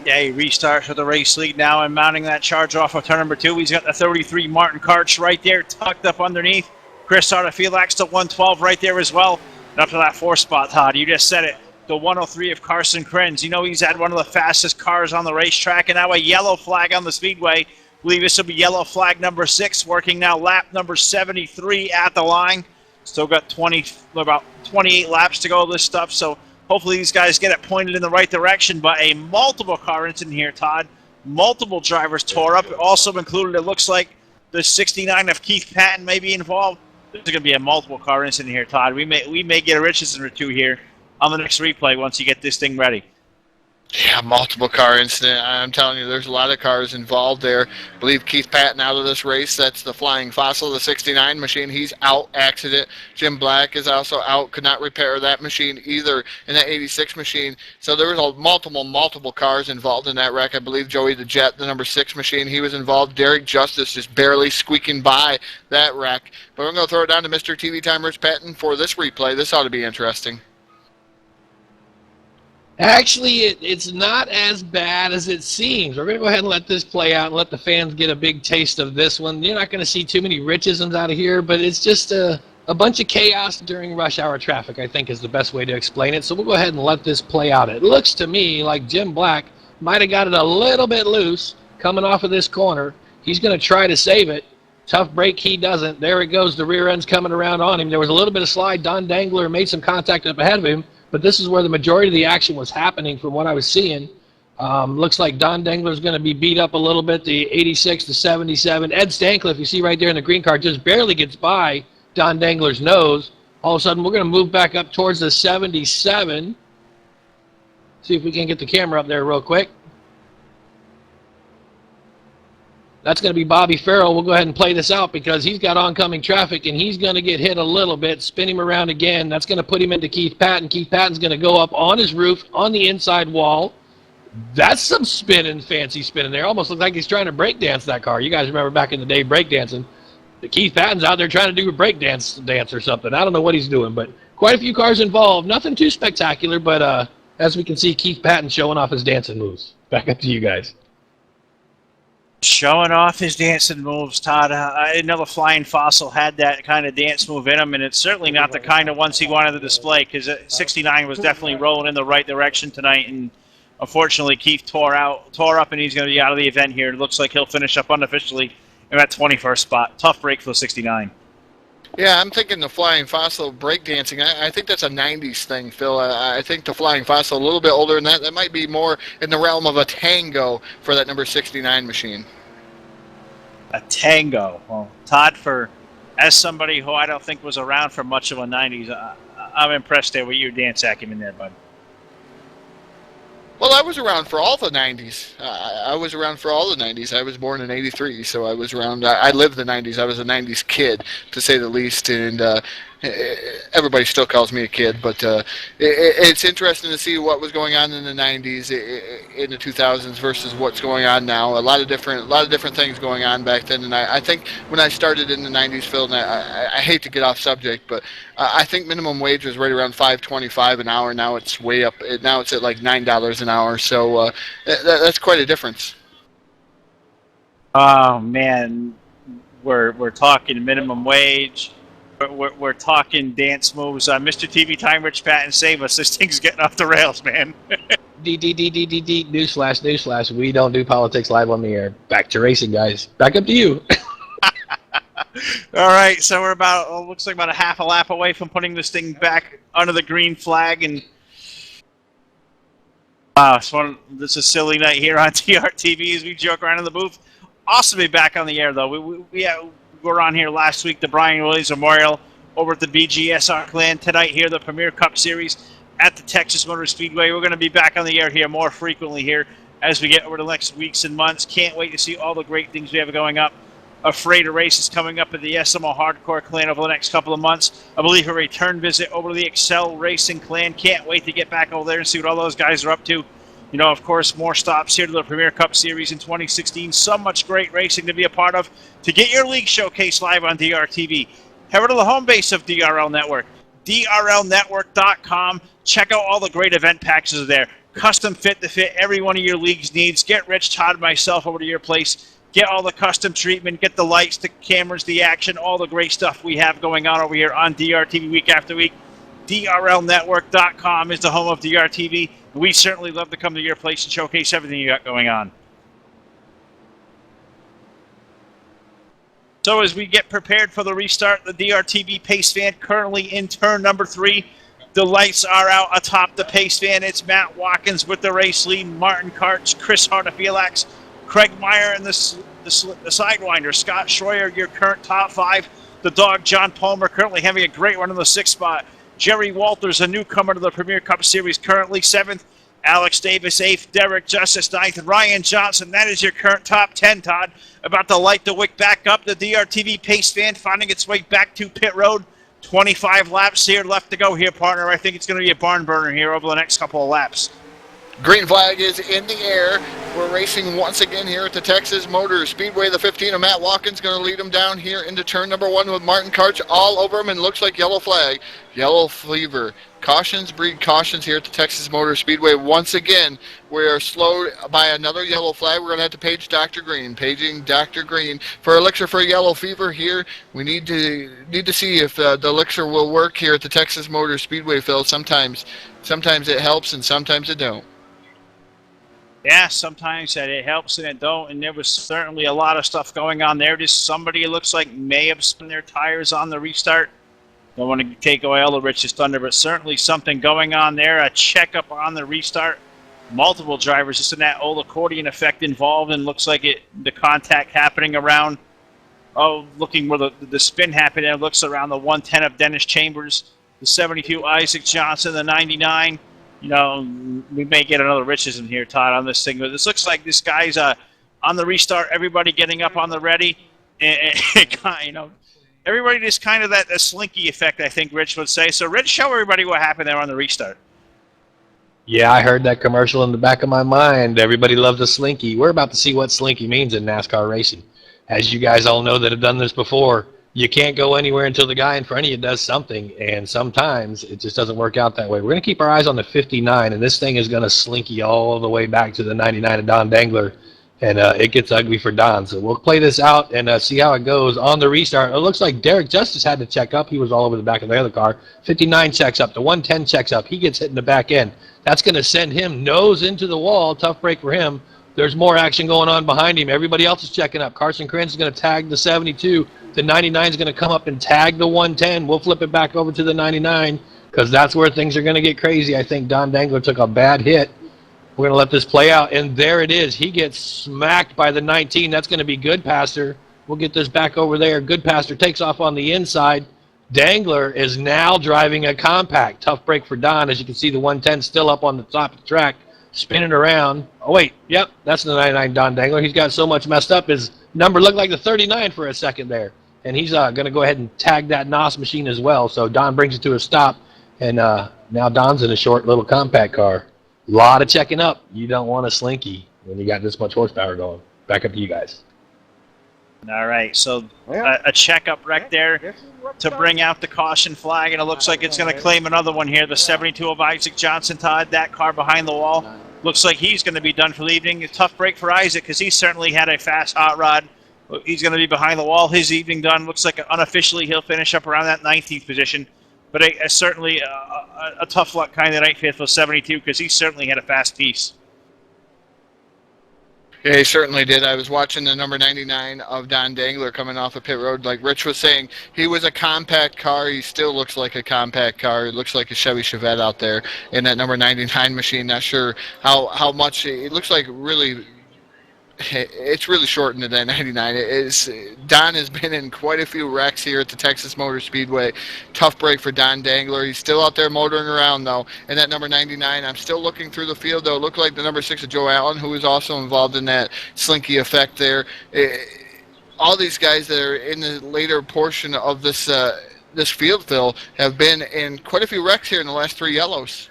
Yeah, he restarts with the race lead now and mounting that charge off of turn number 2. He's got the 33 Martin Karch right there, tucked up underneath. Chris Artefelax to 112 right there as well. And up to that 4th spot, Todd, you just said it. The 103 of Carson Krins. You know he's had one of the fastest cars on the racetrack, and now a yellow flag on the speedway. I believe this will be yellow flag number 6, working now lap number 73 at the line. Still got about 28 laps to go of this stuff, so hopefully these guys get it pointed in the right direction. But a multiple car incident here, Todd. Multiple drivers tore up. Also included, it looks like, the 69 of Keith Patton may be involved. There's going to be a multiple car incident here, Todd. We may get a Richardson or two here on the next replay once you get this thing ready. Yeah, multiple car incident. I'm telling you, there's a lot of cars involved there. I believe Keith Patton out of this race. That's the Flying Fossil, the 69 machine. He's out, accident. Jim Black is also out, could not repair that machine either in that 86 machine. So there was multiple cars involved in that wreck. I believe Joey the Jet, the number 6 machine, he was involved. Derek Justice just barely squeaking by that wreck. But we're going to throw it down to Mr. TV Time Rich Patton for this replay. This ought to be interesting. Actually, it's not as bad as it seems. We're going to go ahead and let this play out and let the fans get a big taste of this one. You're not going to see too many Richisms out of here, but it's just a bunch of chaos during rush hour traffic, I think is the best way to explain it. So we'll go ahead and let this play out. It looks to me like Jim Black might have got it a little bit loose coming off of this corner. He's going to try to save it. Tough break, he doesn't. There it goes. The rear end's coming around on him. There was a little bit of slide. Don Dangler made some contact up ahead of him. But this is where the majority of the action was happening from what I was seeing. Looks like Don Dangler's going to be beat up a little bit, the 86 to 77. Ed Stancliffe, you see right there in the green car, just barely gets by Don Dangler's nose. All of a sudden, we're going to move back up towards the 77. See if we can get the camera up there real quick. That's going to be Bobby Farrell. We'll go ahead and play this out because he's got oncoming traffic, and he's going to get hit a little bit, spin him around again. That's going to put him into Keith Patton. Keith Patton's going to go up on his roof, on the inside wall. That's some spinning, fancy spinning there. Almost looks like he's trying to breakdance that car. You guys remember back in the day breakdancing. Keith Patton's out there trying to do a breakdance or something. I don't know what he's doing, but quite a few cars involved. Nothing too spectacular, but as we can see, Keith Patton showing off his dancing moves. Back up to you guys. Showing off his dancing moves, Todd. I didn't know the Flying Fossil had that kind of dance move in him, and it's certainly not the kind of ones he wanted to display because 69 was definitely rolling in the right direction tonight, and unfortunately Keith tore up, and he's going to be out of the event here. It looks like he'll finish up unofficially in that 21st spot. Tough break for the 69. Yeah, I'm thinking the Flying Fossil breakdancing. I think that's a 90s thing, Phil. I think the Flying Fossil a little bit older than that. That might be more in the realm of a tango for that number 69 machine. A tango. Well, Todd, as somebody who I don't think was around for much of the 90s, I'm impressed there with your dance acumen there, bud. Well, I was around for all the 90s. I was around for all the 90s. I was born in '83, so I was around. I lived the 90s. I was a 90s kid, to say the least, and everybody still calls me a kid. But it's interesting to see what was going on in the 90s, in the 2000s versus what's going on now. A lot of different things going on back then. And I think when I started in the 90s, Phil, and I hate to get off subject, but I think minimum wage was right around $5.25 an hour. Now it's way up. Now it's at like $9 an hour. So that's quite a difference. Oh man, we're talking minimum wage. We're talking dance moves. Mr. TV Time, Rich Patton, save us. This thing's getting off the rails, man. Newsflash. We don't do politics live on the air. Back to racing, guys. Back up to you. All right, so we're looks like about a half a lap away from putting this thing back under the green flag. And wow, this is a silly night here on DRTV as we joke around in the booth. Awesome to be back on the air, though. We were on here last week, the Brian Williams Memorial over at the BGSR Clan. Tonight here, the Premiere Cup Series at the Texas Motorspeedway. We're going to be back on the air here more frequently here as we get over the next weeks and months. Can't wait to see all the great things we have going up. A freighter race is coming up at the SMO Hardcore Clan over the next couple of months. I believe a return visit over to the Excel Racing Clan. Can't wait to get back over there and see what all those guys are up to. You know, of course, more stops here to the Premiere Cup Series in 2016. So much great racing to be a part of. To get your league showcase live on DRTV, head over to the home base of DRL Network, drlnetwork.com. Check out all the great event packages there. Custom fit to fit every one of your league's needs. Get Rich, Todd, and myself over to your place. Get all the custom treatment, get the lights, the cameras, the action, all the great stuff we have going on over here on DRTV week after week. drlnetwork.com is the home of DRTV. We certainly love to come to your place and showcase everything you got going on. So as we get prepared for the restart, the DRTV Pace Van currently in turn number 3. The lights are out atop the Pace Van. It's Matt Watkins with the race lead, Martin Karch, Chris Hartafelax, Craig Meyer, and the Sidewinder, Scott Schroyer, your current top 5. The dog, John Palmer, currently having a great run in the 6th spot. Jerry Walters, a newcomer to the Premiere Cup Series, currently 7th. Alex Davis 8th, Derek Justice 9th, Ryan Johnson. That is your current top 10, Todd. About to light the wick back up. The DRTV pace van finding its way back to pit road. 25 laps here left to go here, partner. I think it's going to be a barn burner here over the next couple of laps. Green flag is in the air. We're racing once again here at the Texas Motor Speedway. The 15 of Matt Watkins going to lead him down here into turn number 1 with Martin Karch all over him, and looks like yellow flag. Yellow fever. Cautions breed cautions here at the Texas Motor Speedway. Once again, we are slowed by another yellow flag. We're going to have to page Dr. Green. Paging Dr. Green. For elixir for yellow fever here, we need to see if the elixir will work here at the Texas Motor Speedway, Phil. Sometimes it helps and sometimes it don't. Yeah, sometimes that it helps and it don't, and there was certainly a lot of stuff going on there. Just somebody, it looks like, may have spun their tires on the restart. Don't want to take away all the Rich's thunder, but certainly something going on there. A checkup on the restart. Multiple drivers just in that old accordion effect involved, and looks like the contact happening around, looking where the spin happened, and it looks around the 110 of Dennis Chambers, the 72 Isaac Johnson, the 99. You know, we may get another Rich's in here, Todd, on this thing, but this looks like this guy's on the restart. Everybody getting up on the ready, and you know, everybody just kind of that slinky effect, I think Rich would say. So, Rich, show everybody what happened there on the restart. Yeah, I heard that commercial in the back of my mind. Everybody loves a slinky. We're about to see what slinky means in NASCAR racing. As you guys all know that have done this before, you can't go anywhere until the guy in front of you does something, and sometimes it just doesn't work out that way. We're going to keep our eyes on the 59, and this thing is going to slinky all the way back to the 99 of Don Dangler, and it gets ugly for Don. So we'll play this out and see how it goes on the restart. It looks like Derek Justice had to check up. He was all over the back of the other car. 59 checks up. The 110 checks up. He gets hit in the back end. That's going to send him nose into the wall. Tough break for him. There's more action going on behind him. Everybody else is checking up. Carson Krenz is going to tag the 72. The 99 is going to come up and tag the 110. We'll flip it back over to the 99 because that's where things are going to get crazy. I think Don Dangler took a bad hit. We're going to let this play out, and there it is. He gets smacked by the 19. That's going to be Goodpaster. We'll get this back over there. Goodpaster takes off on the inside. Dangler is now driving a compact. Tough break for Don. As you can see, the 110 still up on the top of the track, spinning around. Oh, wait. Yep, that's the 99 Don Dangler. He's got so much messed up. His number looked like the 39 for a second there. And he's going to go ahead and tag that NOS machine as well. So Don brings it to a stop, and now Don's in a short little compact car. A lot of checking up. You don't want a slinky when you got this much horsepower going. Back up to you guys. All right, so a checkup right there to bring out the caution flag, and it looks like it's going to claim another one here. The 72 of Isaac Johnson, Todd, that car behind the wall. Looks like he's going to be done for the evening. A tough break for Isaac because he certainly had a fast hot rod. He's going to be behind the wall. His evening done. Looks like unofficially he'll finish up around that 19th position. But certainly a tough luck kind of night for 72 because he certainly had a fast piece. Yeah, he certainly did. I was watching the number 99 of Don Dangler coming off of pit road. Like Rich was saying, he was a compact car. He still looks like a compact car. It looks like a Chevy Chevette out there in that number 99 machine. Not sure how much. It looks like really... It's really shortened to that 99. Don has been in quite a few wrecks here at the Texas Motor Speedway. Tough break for Don Dangler. He's still out there motoring around, though. And that number 99, I'm still looking through the field, though. It looked like the number 6 of Joe Allen, who was also involved in that slinky effect there. All these guys that are in the later portion of this field, Phil, have been in quite a few wrecks here in the last 3 yellows.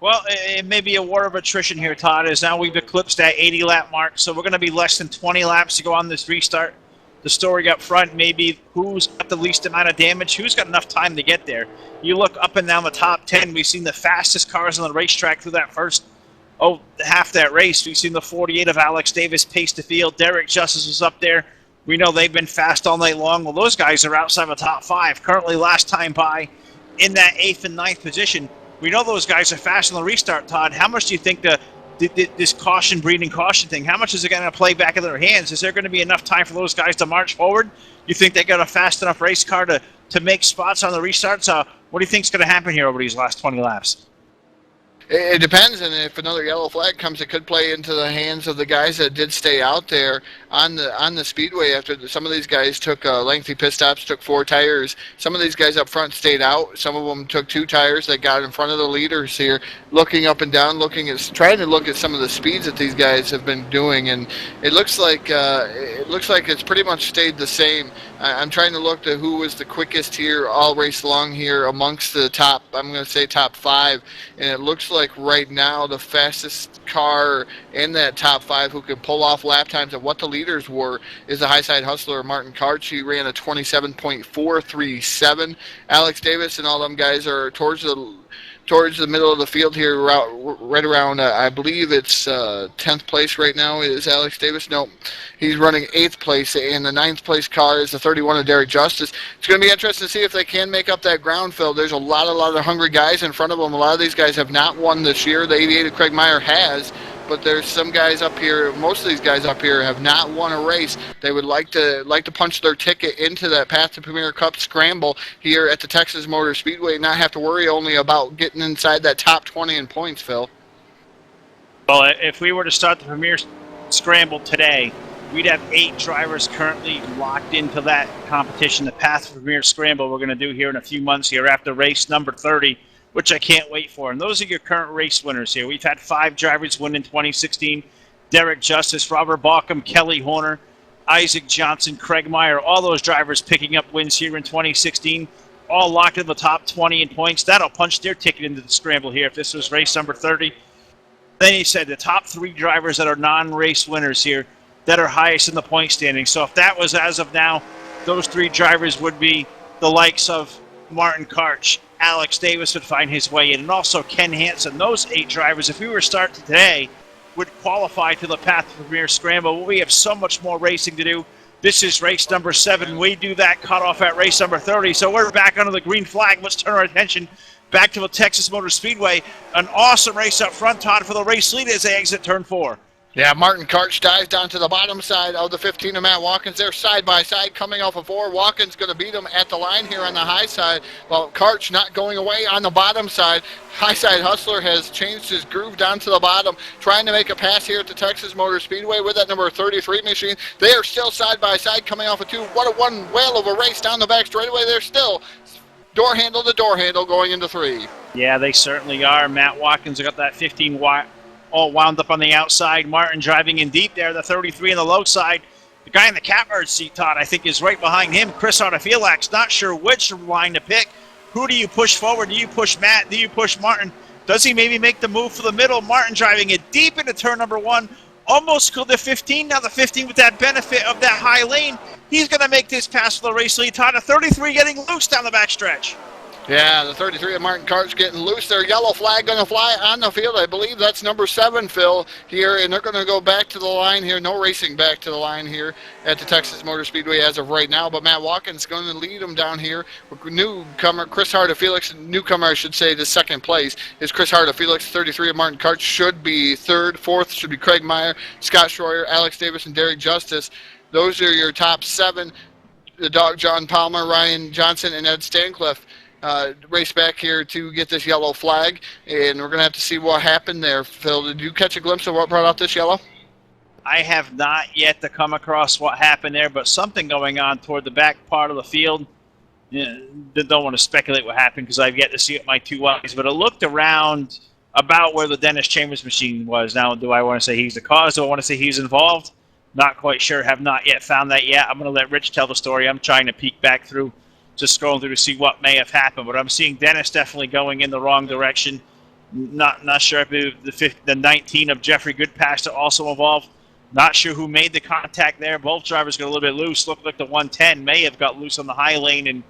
Well, it may be a war of attrition here, Todd, as now we've eclipsed that 80-lap mark, so we're going to be less than 20 laps to go on this restart. The story up front may be who's got the least amount of damage, who's got enough time to get there. You look up and down the top 10, we've seen the fastest cars on the racetrack through that first, half that race. We've seen the 48 of Alex Davis pace the field. Derek Justice was up there. We know they've been fast all night long. Well, those guys are outside the top 5. Currently last time by in that 8th and 9th position. We know those guys are fast on the restart, Todd. How much do you think this caution breeding caution thing, how much is it going to play back in their hands? Is there going to be enough time for those guys to march forward? You think they got a fast enough race car to make spots on the restarts? What do you think is going to happen here over these last 20 laps? It depends, and if another yellow flag comes, it could play into the hands of the guys that did stay out there on the speedway. After some of these guys took lengthy pit stops, took 4 tires. Some of these guys up front stayed out. Some of them took 2 tires. That got in front of the leaders here, looking up and down, trying to look at some of the speeds that these guys have been doing, and it looks like it's pretty much stayed the same. I'm trying to look to who was the quickest here all race long here amongst the top. I'm going to say top 5, and it looks like right now the fastest car in that top 5 who could pull off lap times of what the leaders were is the high side hustler Martin Karch. He ran a 27.437. Alex Davis and all them guys are towards the middle of the field here, right around, I believe it's 10th place right now is Alex Davis. No, he's running 8th place, and the 9th place car is the 31 of Derek Justice. It's going to be interesting to see if they can make up that ground, Phil. There's a lot of hungry guys in front of them. A lot of these guys have not won this year. The 88 of Craig Meyer has, but there's some guys up here, most of these guys up here have not won a race. They would like to punch their ticket into that Path to Premiere Cup scramble here at the Texas Motor Speedway and not have to worry only about getting inside that top 20 in points, Phil. Well, if we were to start the Premiere Scramble today, we'd have 8 drivers currently locked into that competition, the Path to Premiere Scramble we're going to do here in a few months here after race number 30, which I can't wait for. And those are your current race winners here. We've had 5 drivers win in 2016. Derek Justice, Robert Balkum, Kelly Horner, Isaac Johnson, Craig Meyer, all those drivers picking up wins here in 2016, all locked in the top 20 in points. That'll punch their ticket into the scramble here if this was race number 30. Then he said the top 3 drivers that are non-race winners here that are highest in the point standing. So if that was as of now, those 3 drivers would be the likes of Martin Karch, Alex Davis would find his way in, and also Ken Hansen. Those 8 drivers, if we were to start today, would qualify to the Path to Premiere Scramble. Well, we have so much more racing to do. This is race number 7. We do that cutoff at race number 30. So we're back under the green flag. Let's turn our attention back to the Texas Motor Speedway. An awesome race up front, Todd, for the race lead as they exit turn 4. Yeah, Martin Karch dives down to the bottom side of the 15 of Matt Watkins. They're side by side coming off of 4. Watkins going to beat him at the line here on the high side. While Karch not going away on the bottom side. High side hustler has changed his groove down to the bottom, trying to make a pass here at the Texas Motor Speedway with that number 33 machine. They are still side by side coming off of 2. What a one whale of a race down the back straightaway. They're still door handle to door handle going into 3. Yeah, they certainly are. Matt Watkins got that 15 all wound up on the outside. Martin driving in deep there, the 33 on the low side. The guy in the catbird seat, Todd, I think is right behind him. Chris Artefelax, not sure which line to pick. Who do you push forward? Do you push Matt? Do you push Martin? Does he maybe make the move for the middle? Martin driving it deep into turn number 1. Almost killed the 15. Now the 15 with that benefit of that high lane. He's going to make this pass for the race lead. Todd, a 33 getting loose down the backstretch. Yeah, the 33 of Martin Karch getting loose. Their yellow flag going to fly on the field. I believe that's number 7, Phil, here, and they're going to go back to the line here. No racing back to the line here at the Texas Motor Speedway as of right now, but Matt Watkins going to lead them down here. Newcomer, Chris Harda-Felix, newcomer, I should say, to second place is Chris Harda-Felix. 33 of Martin Karch should be 3rd. 4th should be Craig Meyer, Scott Schroyer, Alex Davis, and Derek Justice. Those are your top 7. The dog John Palmer, Ryan Johnson, and Ed Stancliffe. Race back here to get this yellow flag, and we're going to have to see what happened there. Phil, did you catch a glimpse of what brought out this yellow? I have not yet to come across what happened there, but something going on toward the back part of the field. Don't want to speculate what happened because I've yet to see it with my 2 eyes, but it looked around about where the Dennis Chambers machine was. Now, do I want to say he's the cause? Do I want to say he's involved? Not quite sure. Have not yet found that yet. I'm going to let Rich tell the story. I'm trying to peek back through, just scrolling through to see what may have happened, but I'm seeing Dennis definitely going in the wrong direction. Not sure if the 19 of Jeffrey Goodpasture also involved. Not sure who made the contact there. Both drivers got a little bit loose. Looked like the 110 may have got loose on the high lane, and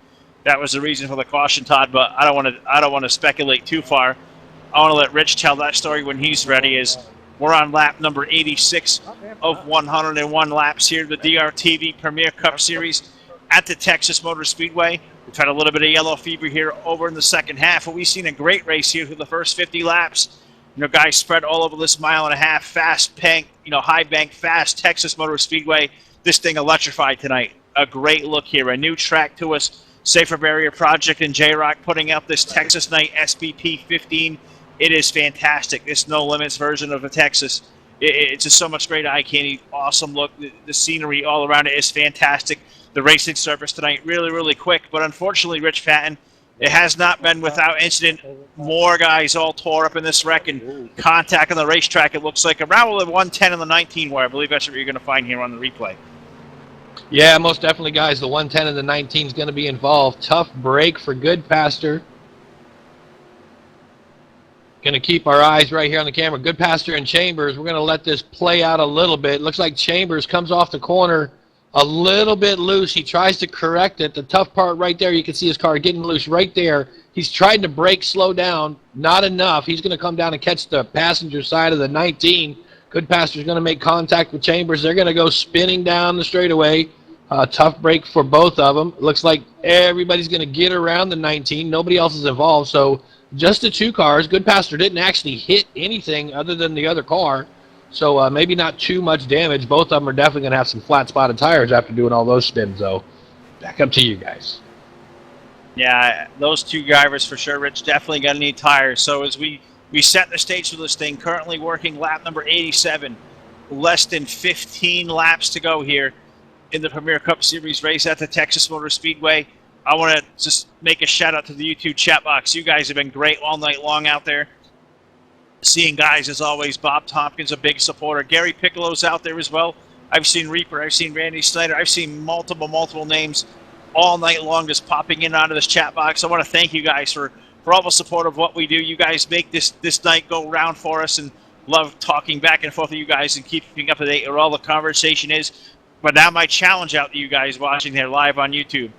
that was the reason for the caution, Todd. But I don't want to speculate too far. I want to let Rich tell that story when he's ready. As we're on lap number 86 of 101 laps here, the DRTV Premiere Cup Series at the Texas Motor Speedway. We've had a little bit of yellow fever here over in the second half, but we've seen a great race here through the first 50 laps. Guys spread all over this 1.5 mile fast bank, high bank, fast Texas Motor Speedway. This thing electrified tonight. A great look here, a new track to us. Safer Barrier Project and J-Rock putting out this Texas Night SPP 15 It is fantastic. This no limits version of the Texas. It's just so much great eye candy, awesome look. The scenery all around it is fantastic. The racing surface tonight really, really quick, but unfortunately, Rich Patton, it has not been without incident. More guys all tore up in this wreck and contact on the racetrack. It looks like around the 110 and the 19 wire. I believe that's what you're going to find here on the replay. Yeah, most definitely, guys. The 110 and the 19 is going to be involved. Tough break for Goodpaster. Going to keep our eyes right here on the camera. Goodpaster and Chambers, we're going to let this play out a little bit. Looks like Chambers comes off the corner a little bit loose. He tries to correct it. The tough part right there, you can see his car getting loose right there. He's trying to brake, slow down. Not enough. He's going to come down and catch the passenger side of the 19. Goodpaster's going to make contact with Chambers. They're going to go spinning down the straightaway. Tough break for both of them. Looks like everybody's going to get around the 19. Nobody else is involved. So just the two cars. Goodpaster didn't actually hit anything other than the other car. So maybe not too much damage. Both of them are definitely going to have some flat-spotted tires after doing all those spins, though. Back up to you guys. Yeah, those two drivers for sure, Rich, definitely going to need tires. So as we set the stage for this thing, currently working lap number 87. Less than 15 laps to go here in the Premiere Cup Series race at the Texas Motorspeedway. I want to just make a shout-out to the YouTube chat box. You guys have been great all night long out there. Seeing guys, as always, Bob Tompkins, a big supporter. Gary Piccolo's out there as well. I've seen Reaper. I've seen Randy Snyder. I've seen multiple names all night long just popping in and out of this chat box. I want to thank you guys for all the support of what we do. You guys make this night go round for us, and love talking back and forth with you guys and keeping up to date where all the conversation is. But now my challenge out to you guys watching there live on YouTube.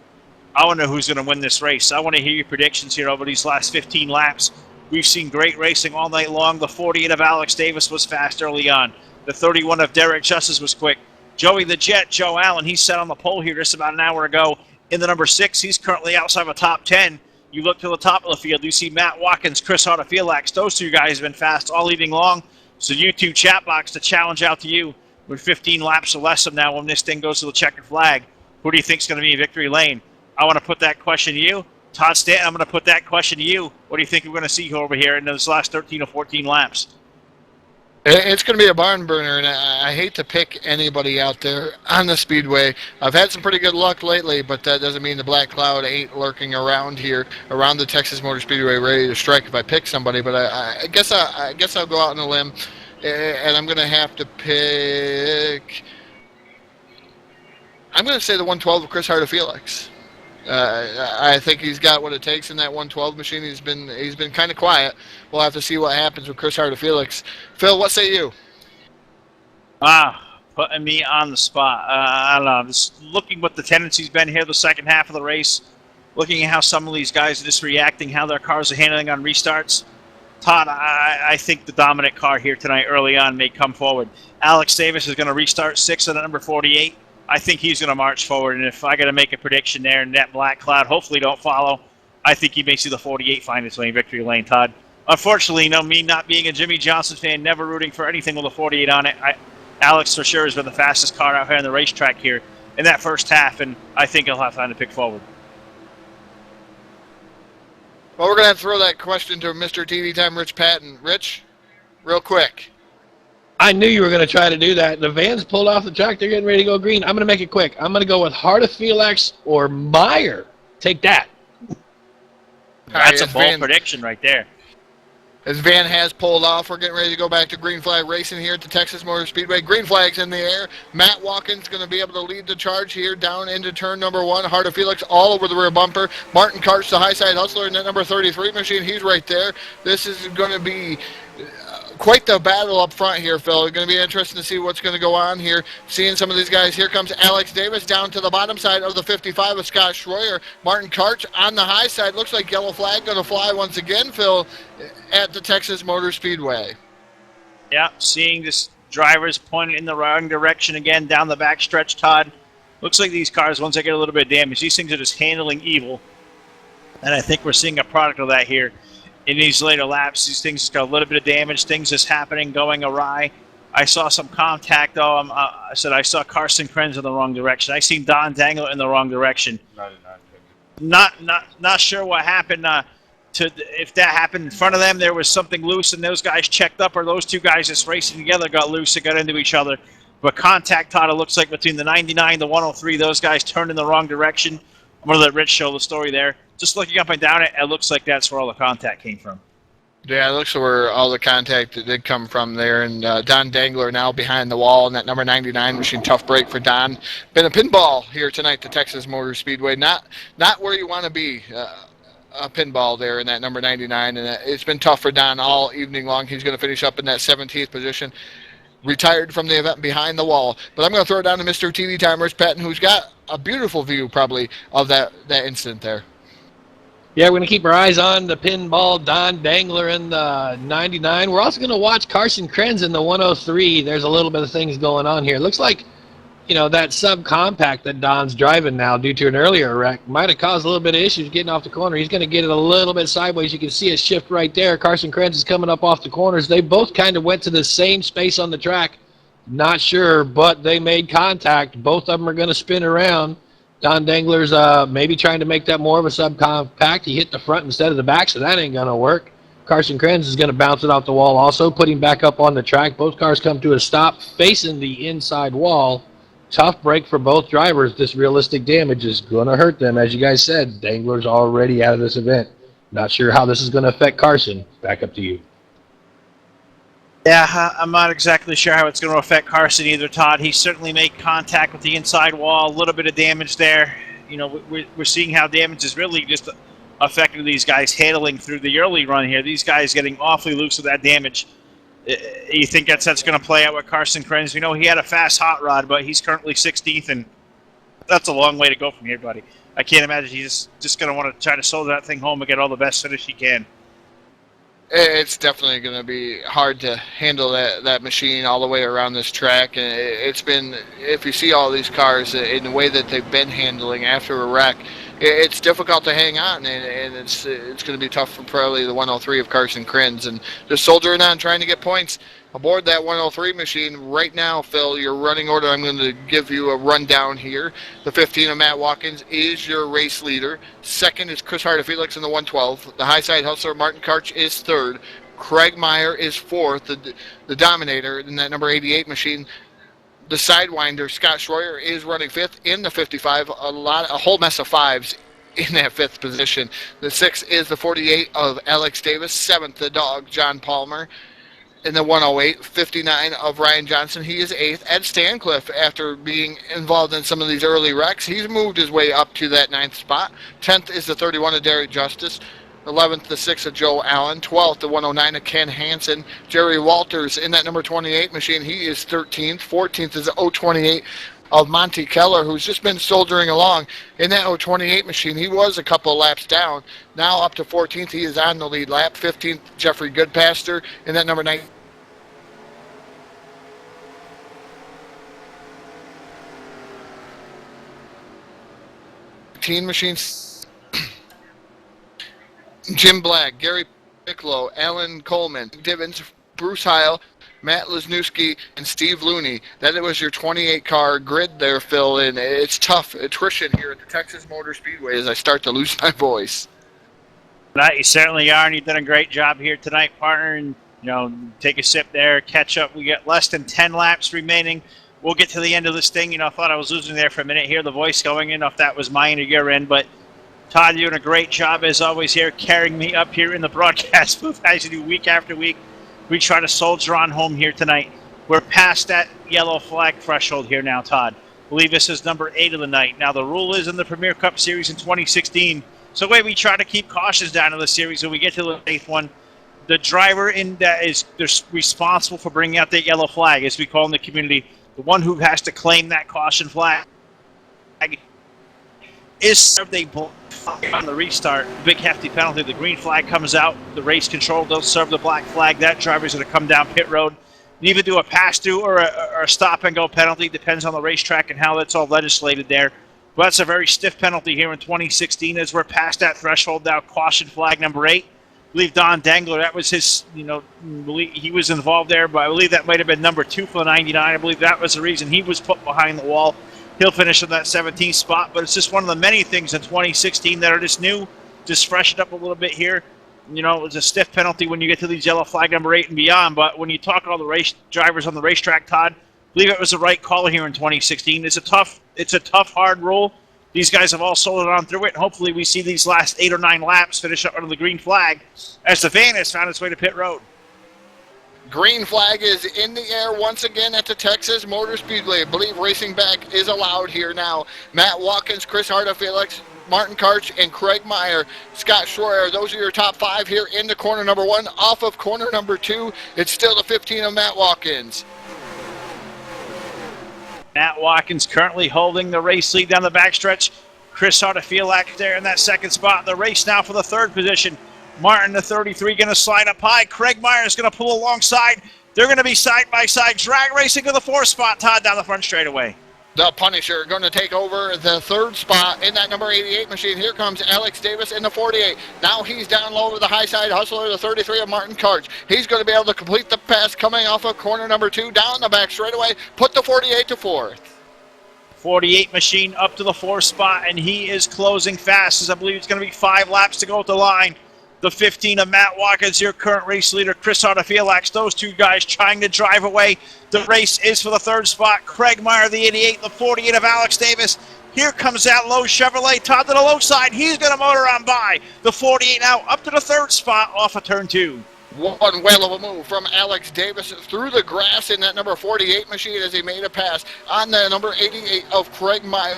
I want to know who's going to win this race. I want to hear your predictions here over these last 15 laps. We've seen great racing all night long. The 48 of Alex Davis was fast early on. The 31 of Derek Justice was quick. Joey the Jet, Joe Allen, he's set on the pole here just about an hour ago. In the number 6, he's currently outside of the top 10. You look to the top of the field, you see Matt Watkins, Chris Hartofelax. Those two guys have been fast all evening long. So YouTube chat box to challenge out to you. With 15 laps or less from now when this thing goes to the checkered flag, who do you think is going to be in victory lane? I want to put that question to you. Todd Stanton, I'm going to put that question to you. What do you think we're going to see over here in those last 13 or 14 laps? It's going to be a barn burner, and I hate to pick anybody out there on the Speedway. I've had some pretty good luck lately, but that doesn't mean the black cloud ain't lurking around here, around the Texas Motor Speedway, ready to strike if I pick somebody. But I guess I'll go out on a limb, and I'm going to have to pick. I'm going to say the 112 of Chris Hartofelax. I think he's got what it takes in that 112 machine. He's been kind of quiet. We'll have to see what happens with Chris Hartofelax. Phil, what say you? Putting me on the spot. I don't know. Just looking what the tendency's been here the second half of the race, looking at how some of these guys are just reacting, how their cars are handling on restarts. Todd, I think the dominant car here tonight early on may come forward. Alex Davis is going to restart 6 at number 48. I think he's going to march forward, and if I got to make a prediction there, and that black cloud hopefully don't follow, I think he may see the 48 find its way in victory lane, Todd. Unfortunately, me not being a Jimmy Johnson fan, never rooting for anything with a 48 on it, Alex for sure has been the fastest car out here on the racetrack here in that first half, and I think he'll have time to pick forward. Well, we're going to have to throw that question to Mr. TV Time, Rich Patton. Rich, real quick. I knew you were going to try to do that. The van's pulled off the track. They're getting ready to go green. I'm going to make it quick. I'm going to go with Hartofelax or Meyer. Take that. That's a bold prediction right there. As Van has pulled off, we're getting ready to go back to green flag racing here at the Texas Motor Speedway. Green flag's in the air. Matt Watkins going to be able to lead the charge here down into turn number 1. Hartofelax all over the rear bumper. Martin Karch, the high side hustler in that number 33 machine. He's right there. This is going to be quite the battle up front here, Phil. It's going to be interesting to see what's going to go on here. Seeing some of these guys. Here comes Alex Davis down to the bottom side of the 55 with Scott Schroyer. Martin Karch on the high side. Looks like yellow flag going to fly once again, Phil, at the Texas Motor Speedway. Yeah, seeing this drivers pointing in the wrong direction again down the backstretch, Todd. Looks like these cars, once they get a little bit of damage, these things are just handling evil. And I think we're seeing a product of that here. In these later laps, these things just got a little bit of damage, things just happening, going awry. I saw some contact, though. I saw Carson Krenz in the wrong direction. I seen Don Dangler in the wrong direction. Not sure what happened. if that happened in front of them, there was something loose and those guys checked up, or those two guys just racing together got loose and got into each other. But contact, Todd, it looks like between the 99 and the 103, those guys turned in the wrong direction. I'm going to let Rich show the story there. Just looking up and down it looks like that's where all the contact came from. Yeah, it looks where all the contact did come from there. And Don Dangler now behind the wall in that number 99 machine. Tough break for Don. Been a pinball here tonight, the Texas Motor Speedway. Not where you want to be. A pinball there in that number 99, and it's been tough for Don all evening long. He's going to finish up in that 17th position. Retired from the event behind the wall. But I'm going to throw it down to Mr. TV Timers, Patton, who's got a beautiful view probably of that incident there. Yeah, we're going to keep our eyes on the pinball, Don Dangler in the 99. We're also going to watch Carson Krenz in the 103. There's a little bit of things going on here. It looks like, that subcompact that Don's driving now due to an earlier wreck might have caused a little bit of issues getting off the corner. He's going to get it a little bit sideways. You can see a shift right there. Carson Krenz is coming up off the corners. They both kind of went to the same space on the track. Not sure, but they made contact. Both of them are going to spin around. Don Dangler's maybe trying to make that more of a subcompact. He hit the front instead of the back, so that ain't going to work. Carson Krenz is going to bounce it off the wall also, putting back up on the track. Both cars come to a stop facing the inside wall. Tough break for both drivers. This realistic damage is going to hurt them. As you guys said, Dangler's already out of this event. Not sure how this is going to affect Carson. Back up to you. Yeah, I'm not exactly sure how it's going to affect Carson either, Todd. He certainly made contact with the inside wall, a little bit of damage there. We're seeing how damage is really just affecting these guys handling through the early run here. These guys getting awfully loose with that damage. You think that's going to play out with Carson Krenz? We know he had a fast hot rod, but he's currently 16th, and that's a long way to go from here, buddy. I can't imagine he's just going to want to try to soldier that thing home and get all the best finish he can. It's definitely going to be hard to handle that machine all the way around this track. And it's been, if you see all these cars in the way that they've been handling after a wreck, it's difficult to hang on, and it's going to be tough for probably the 103 of Carson Krenz. And just soldiering on, trying to get points aboard that 103 machine. Right now, Phil, your running order, I'm going to give you a rundown here. The 15 of Matt Watkins is your race leader. Second is Chris Harder-Felix in the 112. The high side hustler, Martin Karch, is third. Craig Meyer is fourth, the dominator in that number 88 machine. The Sidewinder, Scott Schroyer, is running fifth in the 55. A whole mess of fives in that fifth position. The sixth is the 48 of Alex Davis. Seventh, the dog, John Palmer. In the 108, 59 of Ryan Johnson. He is eighth. Ed Stancliffe, after being involved in some of these early wrecks, he's moved his way up to that ninth spot. 10th is the 31 of Derek Justice. 11th, the 6 of Joe Allen. 12th, the 109 of Ken Hansen. Jerry Walters in that number 28 machine. He is 13th. 14th is the 028 of Monty Keller, who's just been soldiering along in that 028 machine. He was a couple of laps down. Now up to 14th. He is on the lead lap. 15th, Jeffrey Goodpaster in that number 19. Machines. Jim Black, Gary Piccolo, Alan Coleman, Divins, Bruce Heil, Matt Lesniewski, and Steve Looney. That was your 28-car grid there, Phil, and it's tough attrition here at the Texas Motor Speedway as I start to lose my voice. You certainly are, and you've done a great job here tonight, partner. And take a sip there, catch up. We got less than 10 laps remaining. We'll get to the end of this thing. I thought I was losing there for a minute here. The voice going in, if that was mine or your end, but Todd, you're doing a great job, as always, here, carrying me up here in the broadcast booth, as you do week after week. We try to soldier on home here tonight. We're past that yellow flag threshold here now, Todd. I believe this is number 8 of the night. Now, the rule is in the Premiere Cup Series in 2016. So the way we try to keep cautions down in the series when we get to the 8th one, the driver that is responsible for bringing out that yellow flag, as we call in the community, the one who has to claim that caution flag, is served a black flag on the restart. Big hefty penalty. The green flag comes out. The race control does serve the black flag. That driver's going to come down pit road. You either do a pass-through or a stop-and-go penalty. Depends on the racetrack and how that's all legislated there. But that's a very stiff penalty here in 2016 as we're past that threshold now. Caution flag number 8. I believe Don Dangler, that was his, he was involved there, but I believe that might have been number 2 for the 99. I believe that was the reason he was put behind the wall. He'll finish in that 17th spot, but it's just one of the many things in 2016 that are just new, just freshened up a little bit here. you know, it's a stiff penalty when you get to these yellow flag number 8 and beyond. But when you talk to all the race drivers on the racetrack, Todd, I believe it was the right call here in 2016. It's a tough, hard rule. These guys have all soldiered on through it. And hopefully we see these last 8 or 9 laps finish up under the green flag as the van has found its way to pit road. Green flag is in the air once again at the Texas Motor Speedway. I believe racing back is allowed here now. Matt Watkins, Chris Harda-Felix, Martin Karch, and Craig Meyer, Scott Schroyer. Those are your top 5 here in the corner number 1. Off of corner number 2, it's still the 15 of Matt Watkins. Matt Watkins currently holding the race lead down the backstretch. Chris Harda-Felix there in that second spot. The race now for the 3rd position. Martin, the 33, going to slide up high. Craig Meyer is going to pull alongside. They're going to be side-by-side drag racing to the 4th spot, Todd, down the front straightaway. The Punisher going to take over the 3rd spot in that number 88 machine. Here comes Alex Davis in the 48. Now he's down low over the high side. Hustler, the 33 of Martin Karch. He's going to be able to complete the pass coming off of corner number 2 down the back straightaway. Put the 48 to 4th. 48 machine up to the 4th spot, and he is closing fast, as I believe it's going to be 5 laps to go at the line. The 15 of Matt Watkins, your current race leader, Chris Harda-Felix. Those 2 guys trying to drive away. The race is for the 3rd spot. Craig Meyer, the 88, the 48 of Alex Davis. Here comes that low Chevrolet. Todd to the low side. He's going to motor on by. The 48 now up to the 3rd spot off of turn 2. One whale of a move from Alex Davis through the grass in that number 48 machine as he made a pass on the number 88 of Craig Meyer.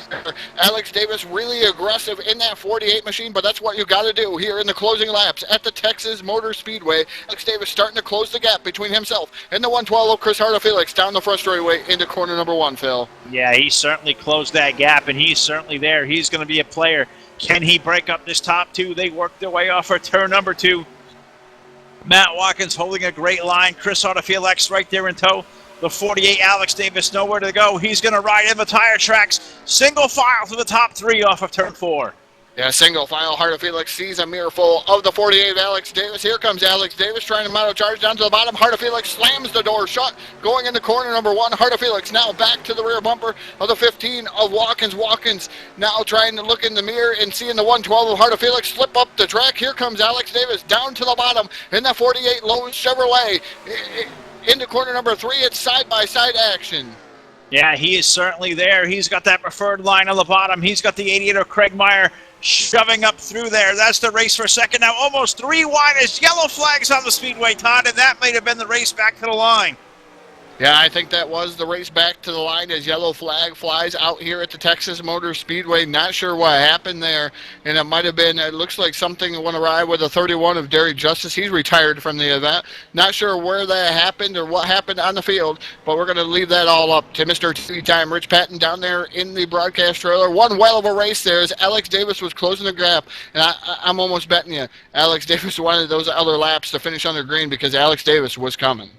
Alex Davis really aggressive in that 48 machine, but that's what you got to do here in the closing laps at the Texas Motor Speedway. Alex Davis starting to close the gap between himself and the 112 of Chris Harda-Felix down the front straightaway into corner number 1, Phil. Yeah, he certainly closed that gap, and he's certainly there. He's going to be a player. Can he break up this top 2? They work their way off for turn number 2. Matt Watkins holding a great line. Chris Harda-Felix right there in tow. The 48, Alex Davis, nowhere to go. He's going to ride in the tire tracks. Single file to the top 3 off of turn 4. Yeah, single file. Harda-Felix sees a mirror full of the 48 of Alex Davis. Here comes Alex Davis trying to moto charge down to the bottom. Harda-Felix slams the door shut. Going into corner number 1. Harda-Felix now back to the rear bumper of the 15 of Watkins. Watkins now trying to look in the mirror and seeing the 112 of Harda-Felix slip up the track. Here comes Alex Davis down to the bottom in that 48 Lowe's Chevrolet. Into corner number 3, it's side-by-side action. Yeah, he is certainly there. He's got that preferred line on the bottom. He's got the 88 of Craig Meyer shoving up through there. That's the race for second. Now almost 3 wide as yellow flags on the speedway, Todd, and that might have been the race back to the line. Yeah, I think that was the race back to the line as yellow flag flies out here at the Texas Motor Speedway. Not sure what happened there, and it might have been, it looks like something went awry with the 31 of Derek Justice. He's retired from the event. Not sure where that happened or what happened on the field, but we're going to leave that all up to Mr. TV Time. Rich Patton down there in the broadcast trailer. One well of a race there as Alex Davis was closing the gap, and I'm almost betting you Alex Davis wanted those other laps to finish under green because Alex Davis was coming.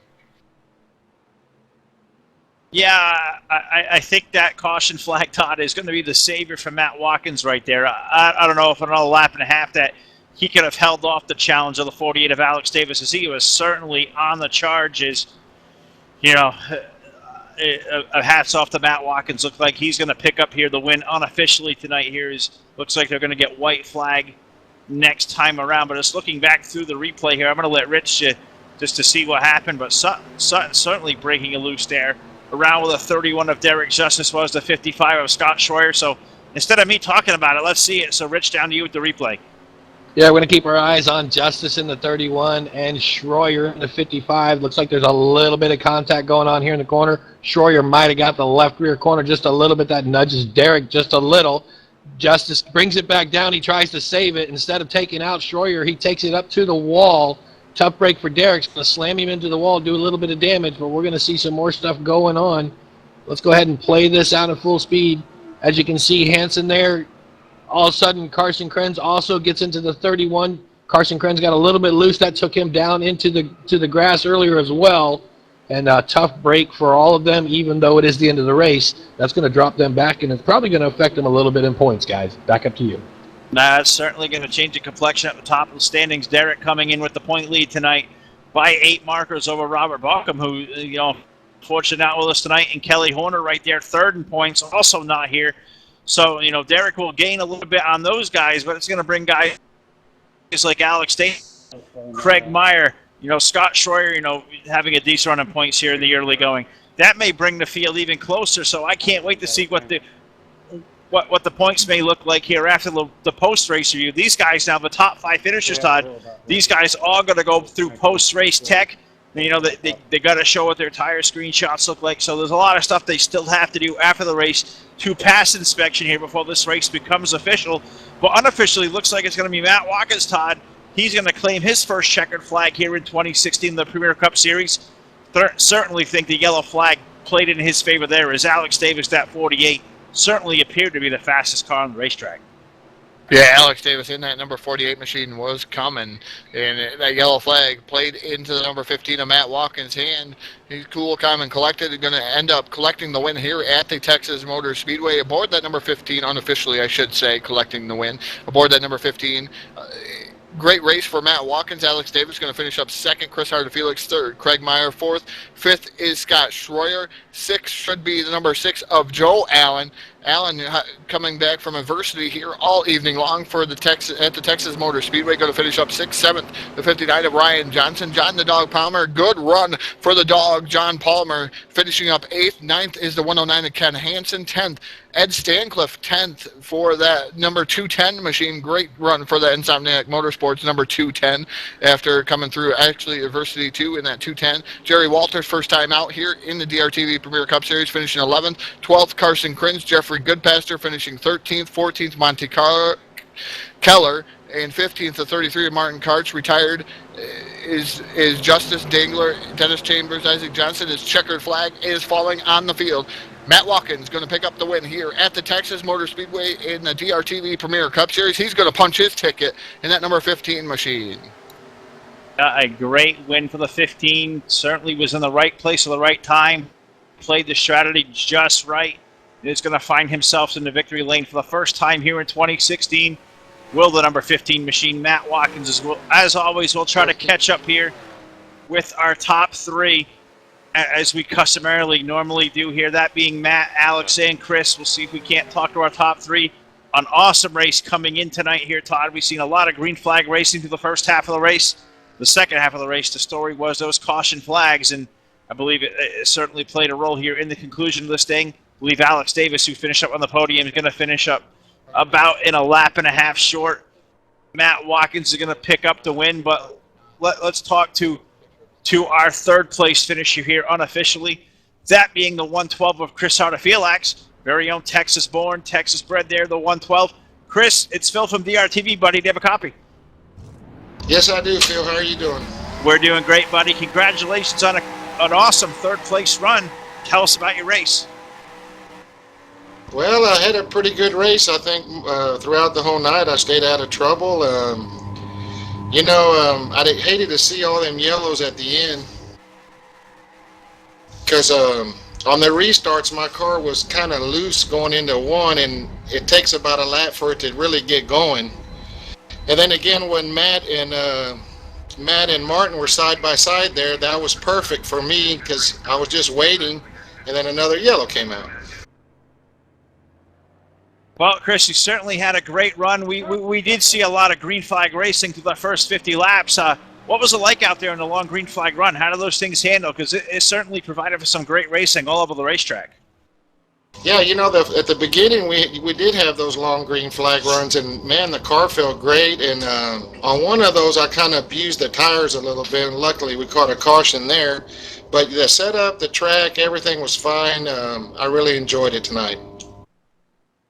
Yeah, I think that caution flag, Todd, is going to be the savior for Matt Watkins right there. I don't know if another lap and a half that he could have held off the challenge of the 48 of Alex Davis, as he was certainly on the charges. You know, hats off to Matt Watkins. Looks like he's going to pick up here the win unofficially tonight. Looks like they're going to get white flag next time around. But just looking back through the replay here, I'm going to let Rich just to see what happened. But Sutton certainly breaking a loose there. Around with a 31 of Derek Justice was the 55 of Scott Schroyer. So instead of me talking about it, let's see it. So Rich, down to you with the replay. Yeah, we're going to keep our eyes on Justice in the 31 and Schroyer in the 55. Looks like there's a little bit of contact going on here in the corner. Schroyer might have got the left rear corner just a little bit. That nudges Derek just a little. Justice brings it back down. He tries to save it. Instead of taking out Schroyer, he takes it up to the wall. Tough break for Derek. It's going to slam him into the wall, do a little bit of damage, but we're going to see some more stuff going on. Let's go ahead and play this out at full speed. As you can see, Hansen there. All of a sudden, Carson Krenz also gets into the 31. Carson Krenz got a little bit loose. That took him down into the grass earlier as well. And a tough break for all of them, even though it is the end of the race. That's going to drop them back, and it's probably going to affect them a little bit in points, guys. Back up to you. That's certainly going to change the complexion at the top of the standings. Derek coming in with the point lead tonight by 8 markers over Robert Balcom, who, fortunately not with us tonight, and Kelly Horner right there, 3rd in points, also not here. So, Derek will gain a little bit on those guys, but it's going to bring guys like Alex Davis Craig Meyer, Scott Schroyer, having a decent run of points here in the early going. That may bring the field even closer, so I can't wait to see what the points may look like here after the post-race review. These guys now, the top 5 finishers, Todd, these guys all going to go through post-race tech. They got to show what their tire screenshots look like, so there's a lot of stuff they still have to do after the race to pass inspection here before this race becomes official. But unofficially, looks like it's going to be Matt Watkins, Todd. He's going to claim his first checkered flag here in 2016, the Premiere Cup Series. Certainly think the yellow flag played in his favor there, as Alex Davis, that 48, certainly appeared to be the fastest car on the racetrack. Yeah, Alex Davis in that number 48 machine was coming, and that yellow flag played into the number 15 of Matt Watkins' hand. He's cool, calm, and collected. He's going to end up collecting the win here at the Texas Motorspeedway aboard that number 15, unofficially, I should say, collecting the win aboard that number 15. Great race for Matt Watkins. Alex Davis going to finish up second. Chris Harder-Felix third. Craig Meyer fourth. Fifth is Scott Schroyer. Sixth should be the number 6 of Joe Allen. Allen coming back from adversity here all evening long for the Texas Motor Speedway. Going to finish up 6th. 7th, the 59 of Ryan Johnson. John the Dog Palmer. Good run for the dog, John Palmer. Finishing up 8th. 9th is the 109 of Ken Hansen. 10th, Ed Stancliffe. 10th for that number 210 machine. Great run for the Insomniac Motorsports number 210 after coming through actually adversity 2 in that 210. Jerry Walters, first time out here in the DRTV Premiere Cup Series, finishing 11th. 12th, Carson Crins. Jeffrey Goodpaster finishing 13th. 14th, Monty Keller. And 15th, the 33 of Martin Karts, retired, is Justice Dangler. Dennis Chambers, Isaac Johnson. His checkered flag is falling on the field. Matt Watkins going to pick up the win here at the Texas Motor Speedway in the DRTV Premiere Cup Series. He's going to punch his ticket in that number 15 machine. A great win for the 15. Certainly was in the right place at the right time. Played the strategy just right. Is going to find himself in the victory lane for the first time here in 2016. Will the number 15 machine, Matt Watkins, as always, we'll try to catch up here with our top 3 as we customarily normally do here. That being Matt, Alex, and Chris. We'll see if we can't talk to our top 3. An awesome race coming in tonight here, Todd. We've seen a lot of green flag racing through the first half of the race. The second half of the race, the story was those caution flags, and I believe it certainly played a role here in the conclusion of this thing. I believe Alex Davis, who finished up on the podium, is going to finish up about in a lap and a half short. Matt Watkins is going to pick up the win, but let's talk to our third place finisher here unofficially. That being the 112 of Chris Harder-Felix, very own Texas born, Texas bred there, the 112. Chris, it's Phil from DRTV, buddy. Do you have a copy? Yes, I do, Phil. How are you doing? We're doing great, buddy. Congratulations on an awesome third place run. Tell us about your race. Well, I had a pretty good race. I think throughout the whole night I stayed out of trouble. I hated to see all them yellows at the end because on the restarts my car was kind of loose going into 1, and it takes about a lap for it to really get going. And then again, when Matt and Martin were side by side there, that was perfect for me because I was just waiting, and then another yellow came out. Well, Chris, you certainly had a great run. We did see a lot of green flag racing through the first 50 laps. What was it like out there in the long green flag run? How did those things handle? Because it certainly provided for some great racing all over the racetrack. Yeah, at the beginning we did have those long green flag runs, and man, the car felt great. And on one of those, I kind of abused the tires a little bit, and luckily we caught a caution there. But the setup, the track, everything was fine. I really enjoyed it tonight.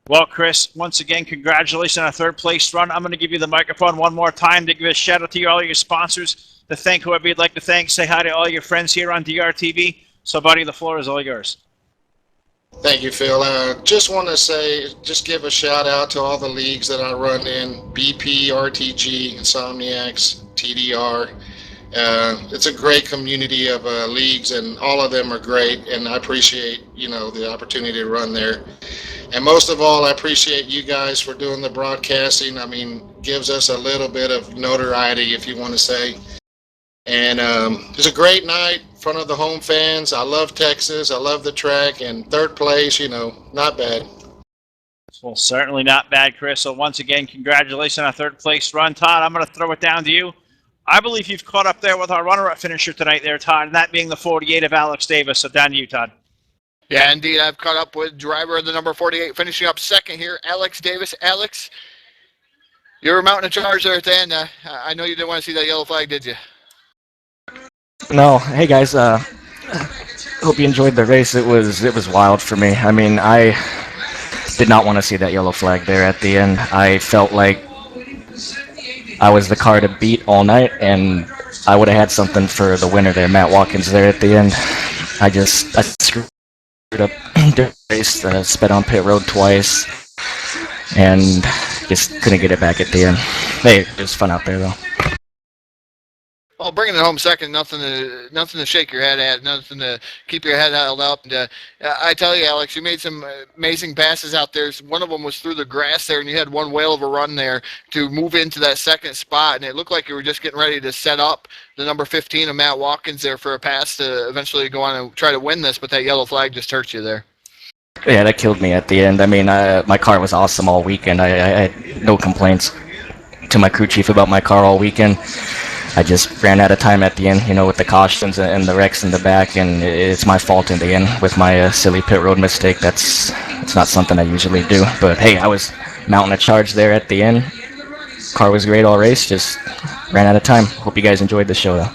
Well, Chris, once again, congratulations on a third place run. I'm going to give you the microphone one more time to give a shout out to all your sponsors, to thank whoever you'd like to thank. Say hi to all your friends here on DRTV. So, buddy, the floor is all yours. Thank you, Phil. Just want to just give a shout out to all the leagues that I run in: BP, RTG, Insomniacs, TDR. It's a great community of leagues, and all of them are great, and I appreciate the opportunity to run there. And most of all, I appreciate you guys for doing the broadcasting. I mean, gives us a little bit of notoriety, if you want to say. And it's a great night in front of the home fans. I love Texas. I love the track. And third place, not bad. Well, certainly not bad, Chris. So once again, congratulations on a third place run. Todd, I'm going to throw it down to you. I believe you've caught up there with our runner-up finisher tonight there, Todd, and that being the 48 of Alex Davis. So down to you, Todd. Yeah, indeed. I've caught up with driver of the number 48, finishing up second here, Alex Davis. Alex, you were mounting a charge there at the end. I know you didn't want to see that yellow flag, did you? No. Hey, guys. Hope you enjoyed the race. It was wild for me. I mean, I did not want to see that yellow flag there at the end. I felt like I was the car to beat all night, and I would have had something for the winner there, Matt Watkins, there at the end. I screwed up the race, sped on pit road twice, and just couldn't get it back at the end. Hey, it was fun out there, though. Well, bringing it home second, nothing to shake your head at, nothing to keep your head held up. And I tell you, Alex, you made some amazing passes out there. One of them was through the grass there, and you had one whale of a run there to move into that second spot. And it looked like you were just getting ready to set up the number 15 of Matt Watkins there for a pass to eventually go on and try to win this, but that yellow flag just hurt you there. Yeah, that killed me at the end. I mean, my car was awesome all weekend. I had no complaints to my crew chief about my car all weekend. I just ran out of time at the end, with the cautions and the wrecks in the back, and it's my fault in the end with my silly pit road mistake. It's not something I usually do. But hey, I was mounting a charge there at the end. Car was great all race, just ran out of time. Hope you guys enjoyed the show, though.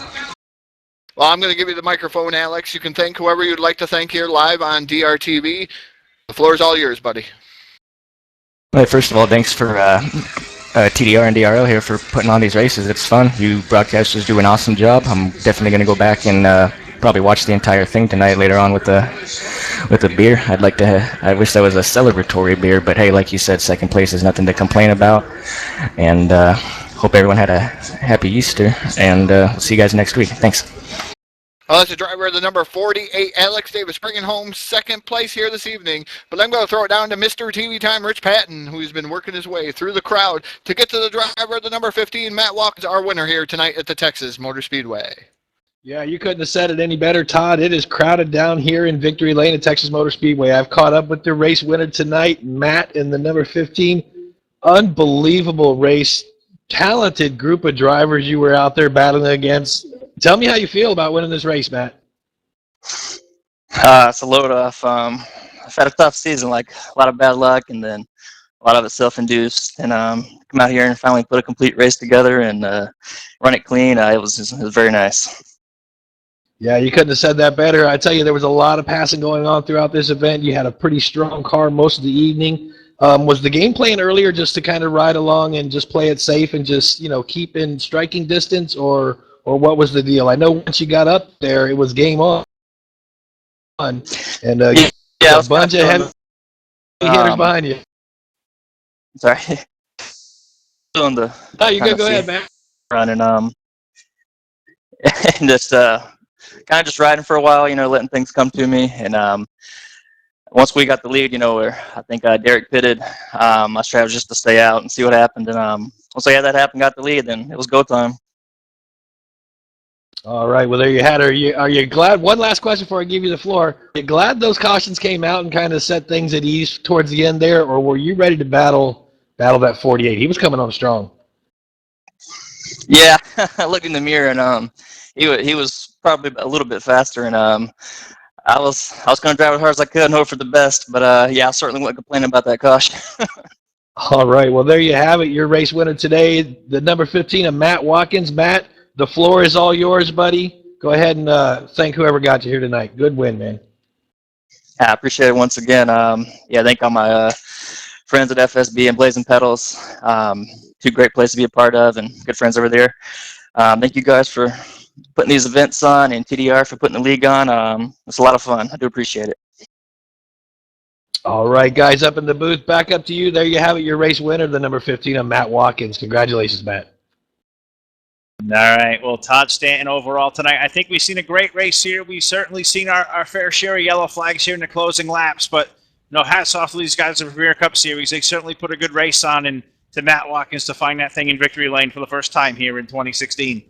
Well, I'm going to give you the microphone, Alex. You can thank whoever you'd like to thank here live on DRTV. The floor is all yours, buddy. Well, first of all, thanks for TDR and DRL here for putting on these races. It's fun. You broadcasters do an awesome job. I'm definitely going to go back and probably watch the entire thing tonight later on with a beer. I wish that was a celebratory beer, but hey, like you said, second place is nothing to complain about. And hope everyone had a happy Easter, and we'll see you guys next week. Thanks. Well, that's the driver of the number 48, Alex Davis, bringing home second place here this evening. But I'm going to throw it down to Mr. TV Time, Rich Patton, who's been working his way through the crowd to get to the driver of the number 15, Matt Watkins, our winner here tonight at the Texas Motorspeedway. Yeah, you couldn't have said it any better, Todd. It is crowded down here in Victory Lane at Texas Motorspeedway. I've caught up with the race winner tonight, Matt, in the number 15. Unbelievable race. Talented group of drivers you were out there battling against. Tell me how you feel about winning this race, Matt. It's a load off. I've had a tough season, like a lot of bad luck, and then a lot of it self-induced. And come out here and finally put a complete race together and run it clean. It was very nice. Yeah, you couldn't have said that better. I tell you, there was a lot of passing going on throughout this event. You had a pretty strong car most of the evening. Was the game plan earlier just to kind of ride along and just play it safe and just keep in striking distance, or what was the deal? I know once you got up there, it was game on. And yeah, a bunch of heavy hitters behind you. Sorry. Doing the No, you go ahead, man. Running and just kind of just riding for a while, letting things come to me. And once we got the lead, where I think Derek pitted, my strat was just to stay out and see what happened. And once I had that happen, got the lead, then it was go time. All right, well, there you had it. Are you glad? One last question before I give you the floor. Are you glad those cautions came out and kind of set things at ease towards the end there, or were you ready to battle that 48? He was coming on strong. Yeah, I looked in the mirror, and he was probably a little bit faster, and I was going to drive as hard as I could and hope for the best, but yeah, I certainly wouldn't complain about that caution. All right, well, there you have it. Your race winner today, the number 15 of Matt Watkins. Matt, the floor is all yours, buddy. Go ahead and thank whoever got you here tonight. Good win, man. Yeah, I appreciate it once again. Yeah, thank all my friends at FSB and Blazing Pedals. Two great places to be a part of, and good friends over there. Thank you guys for putting these events on, and TDR for putting the league on. It's a lot of fun. I do appreciate it. All right, guys, up in the booth, back up to you. There you have it, your race winner, the number 15 of Matt Watkins. Congratulations, Matt. All right. Well, Todd Stanton overall tonight. I think we've seen a great race here. We've certainly seen our fair share of yellow flags here in the closing laps. But hats off to these guys in the Premiere Cup Series. They certainly put a good race on, and to Matt Watkins to find that thing in victory lane for the first time here in 2016.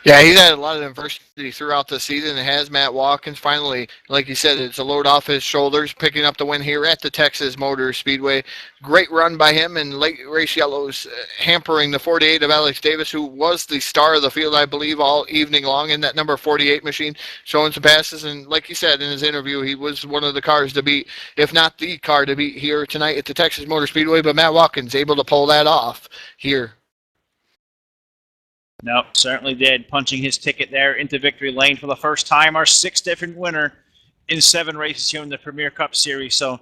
Yeah, he's had a lot of adversity throughout the season. It has Matt Watkins. Finally, like you said, it's a load off his shoulders, picking up the win here at the Texas Motor Speedway. Great run by him, and late race yellows hampering the 48 of Alex Davis, who was the star of the field, I believe, all evening long in that number 48 machine, showing some passes. And like you said in his interview, he was one of the cars to beat, if not the car to beat here tonight at the Texas Motor Speedway. But Matt Watkins able to pull that off here. No, certainly did. Punching his ticket there into victory lane for the first time. Our 6th different winner in 7 races here in the Premiere Cup Series. So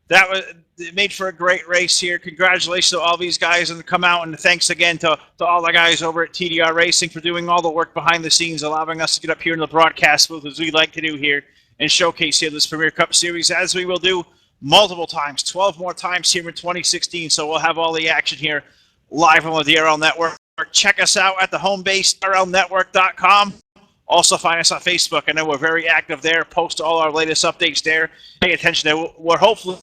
that was it made for a great race here. Congratulations to all these guys and come out, and thanks again to all the guys over at TDR Racing for doing all the work behind the scenes, allowing us to get up here in the broadcast booth as we like to do here and showcase here this Premiere Cup Series, as we will do multiple times, 12 more times here in 2016. So we'll have all the action here live on the DRL Network. Check us out at the home base, DRLnetwork.com. Also find us on Facebook. I know we're very active there. Post all our latest updates there. Pay attention there. We're hopefully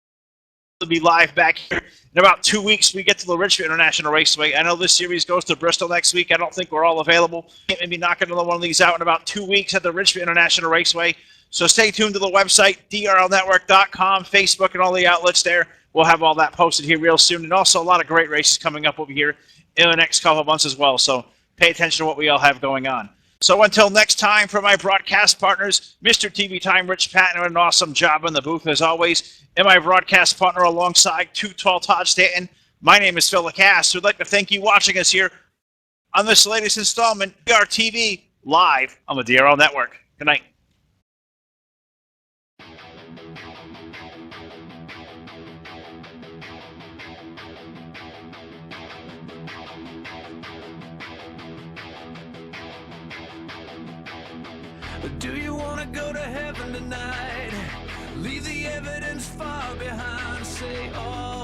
to be live back here in about 2 weeks. We get to the Richmond International Raceway. I know this series goes to Bristol next week. I don't think we're all available. Maybe knock another one of these out in about 2 weeks at the Richmond International Raceway. So stay tuned to the website, DRLnetwork.com, Facebook, and all the outlets there. We'll have all that posted here real soon. And also a lot of great races coming up over here in the next couple of months as well. So pay attention to what we all have going on. So until next time, for my broadcast partners, Mr. TV Time, Rich Patton, an awesome job in the booth as always, and my broadcast partner alongside 212 Todd Stanton, my name is Phil Lacasse. We'd like to thank you watching us here on this latest installment of DRTV live on the DRL Network. Good night. Do you want to go to heaven tonight? Leave the evidence far behind. Say, oh.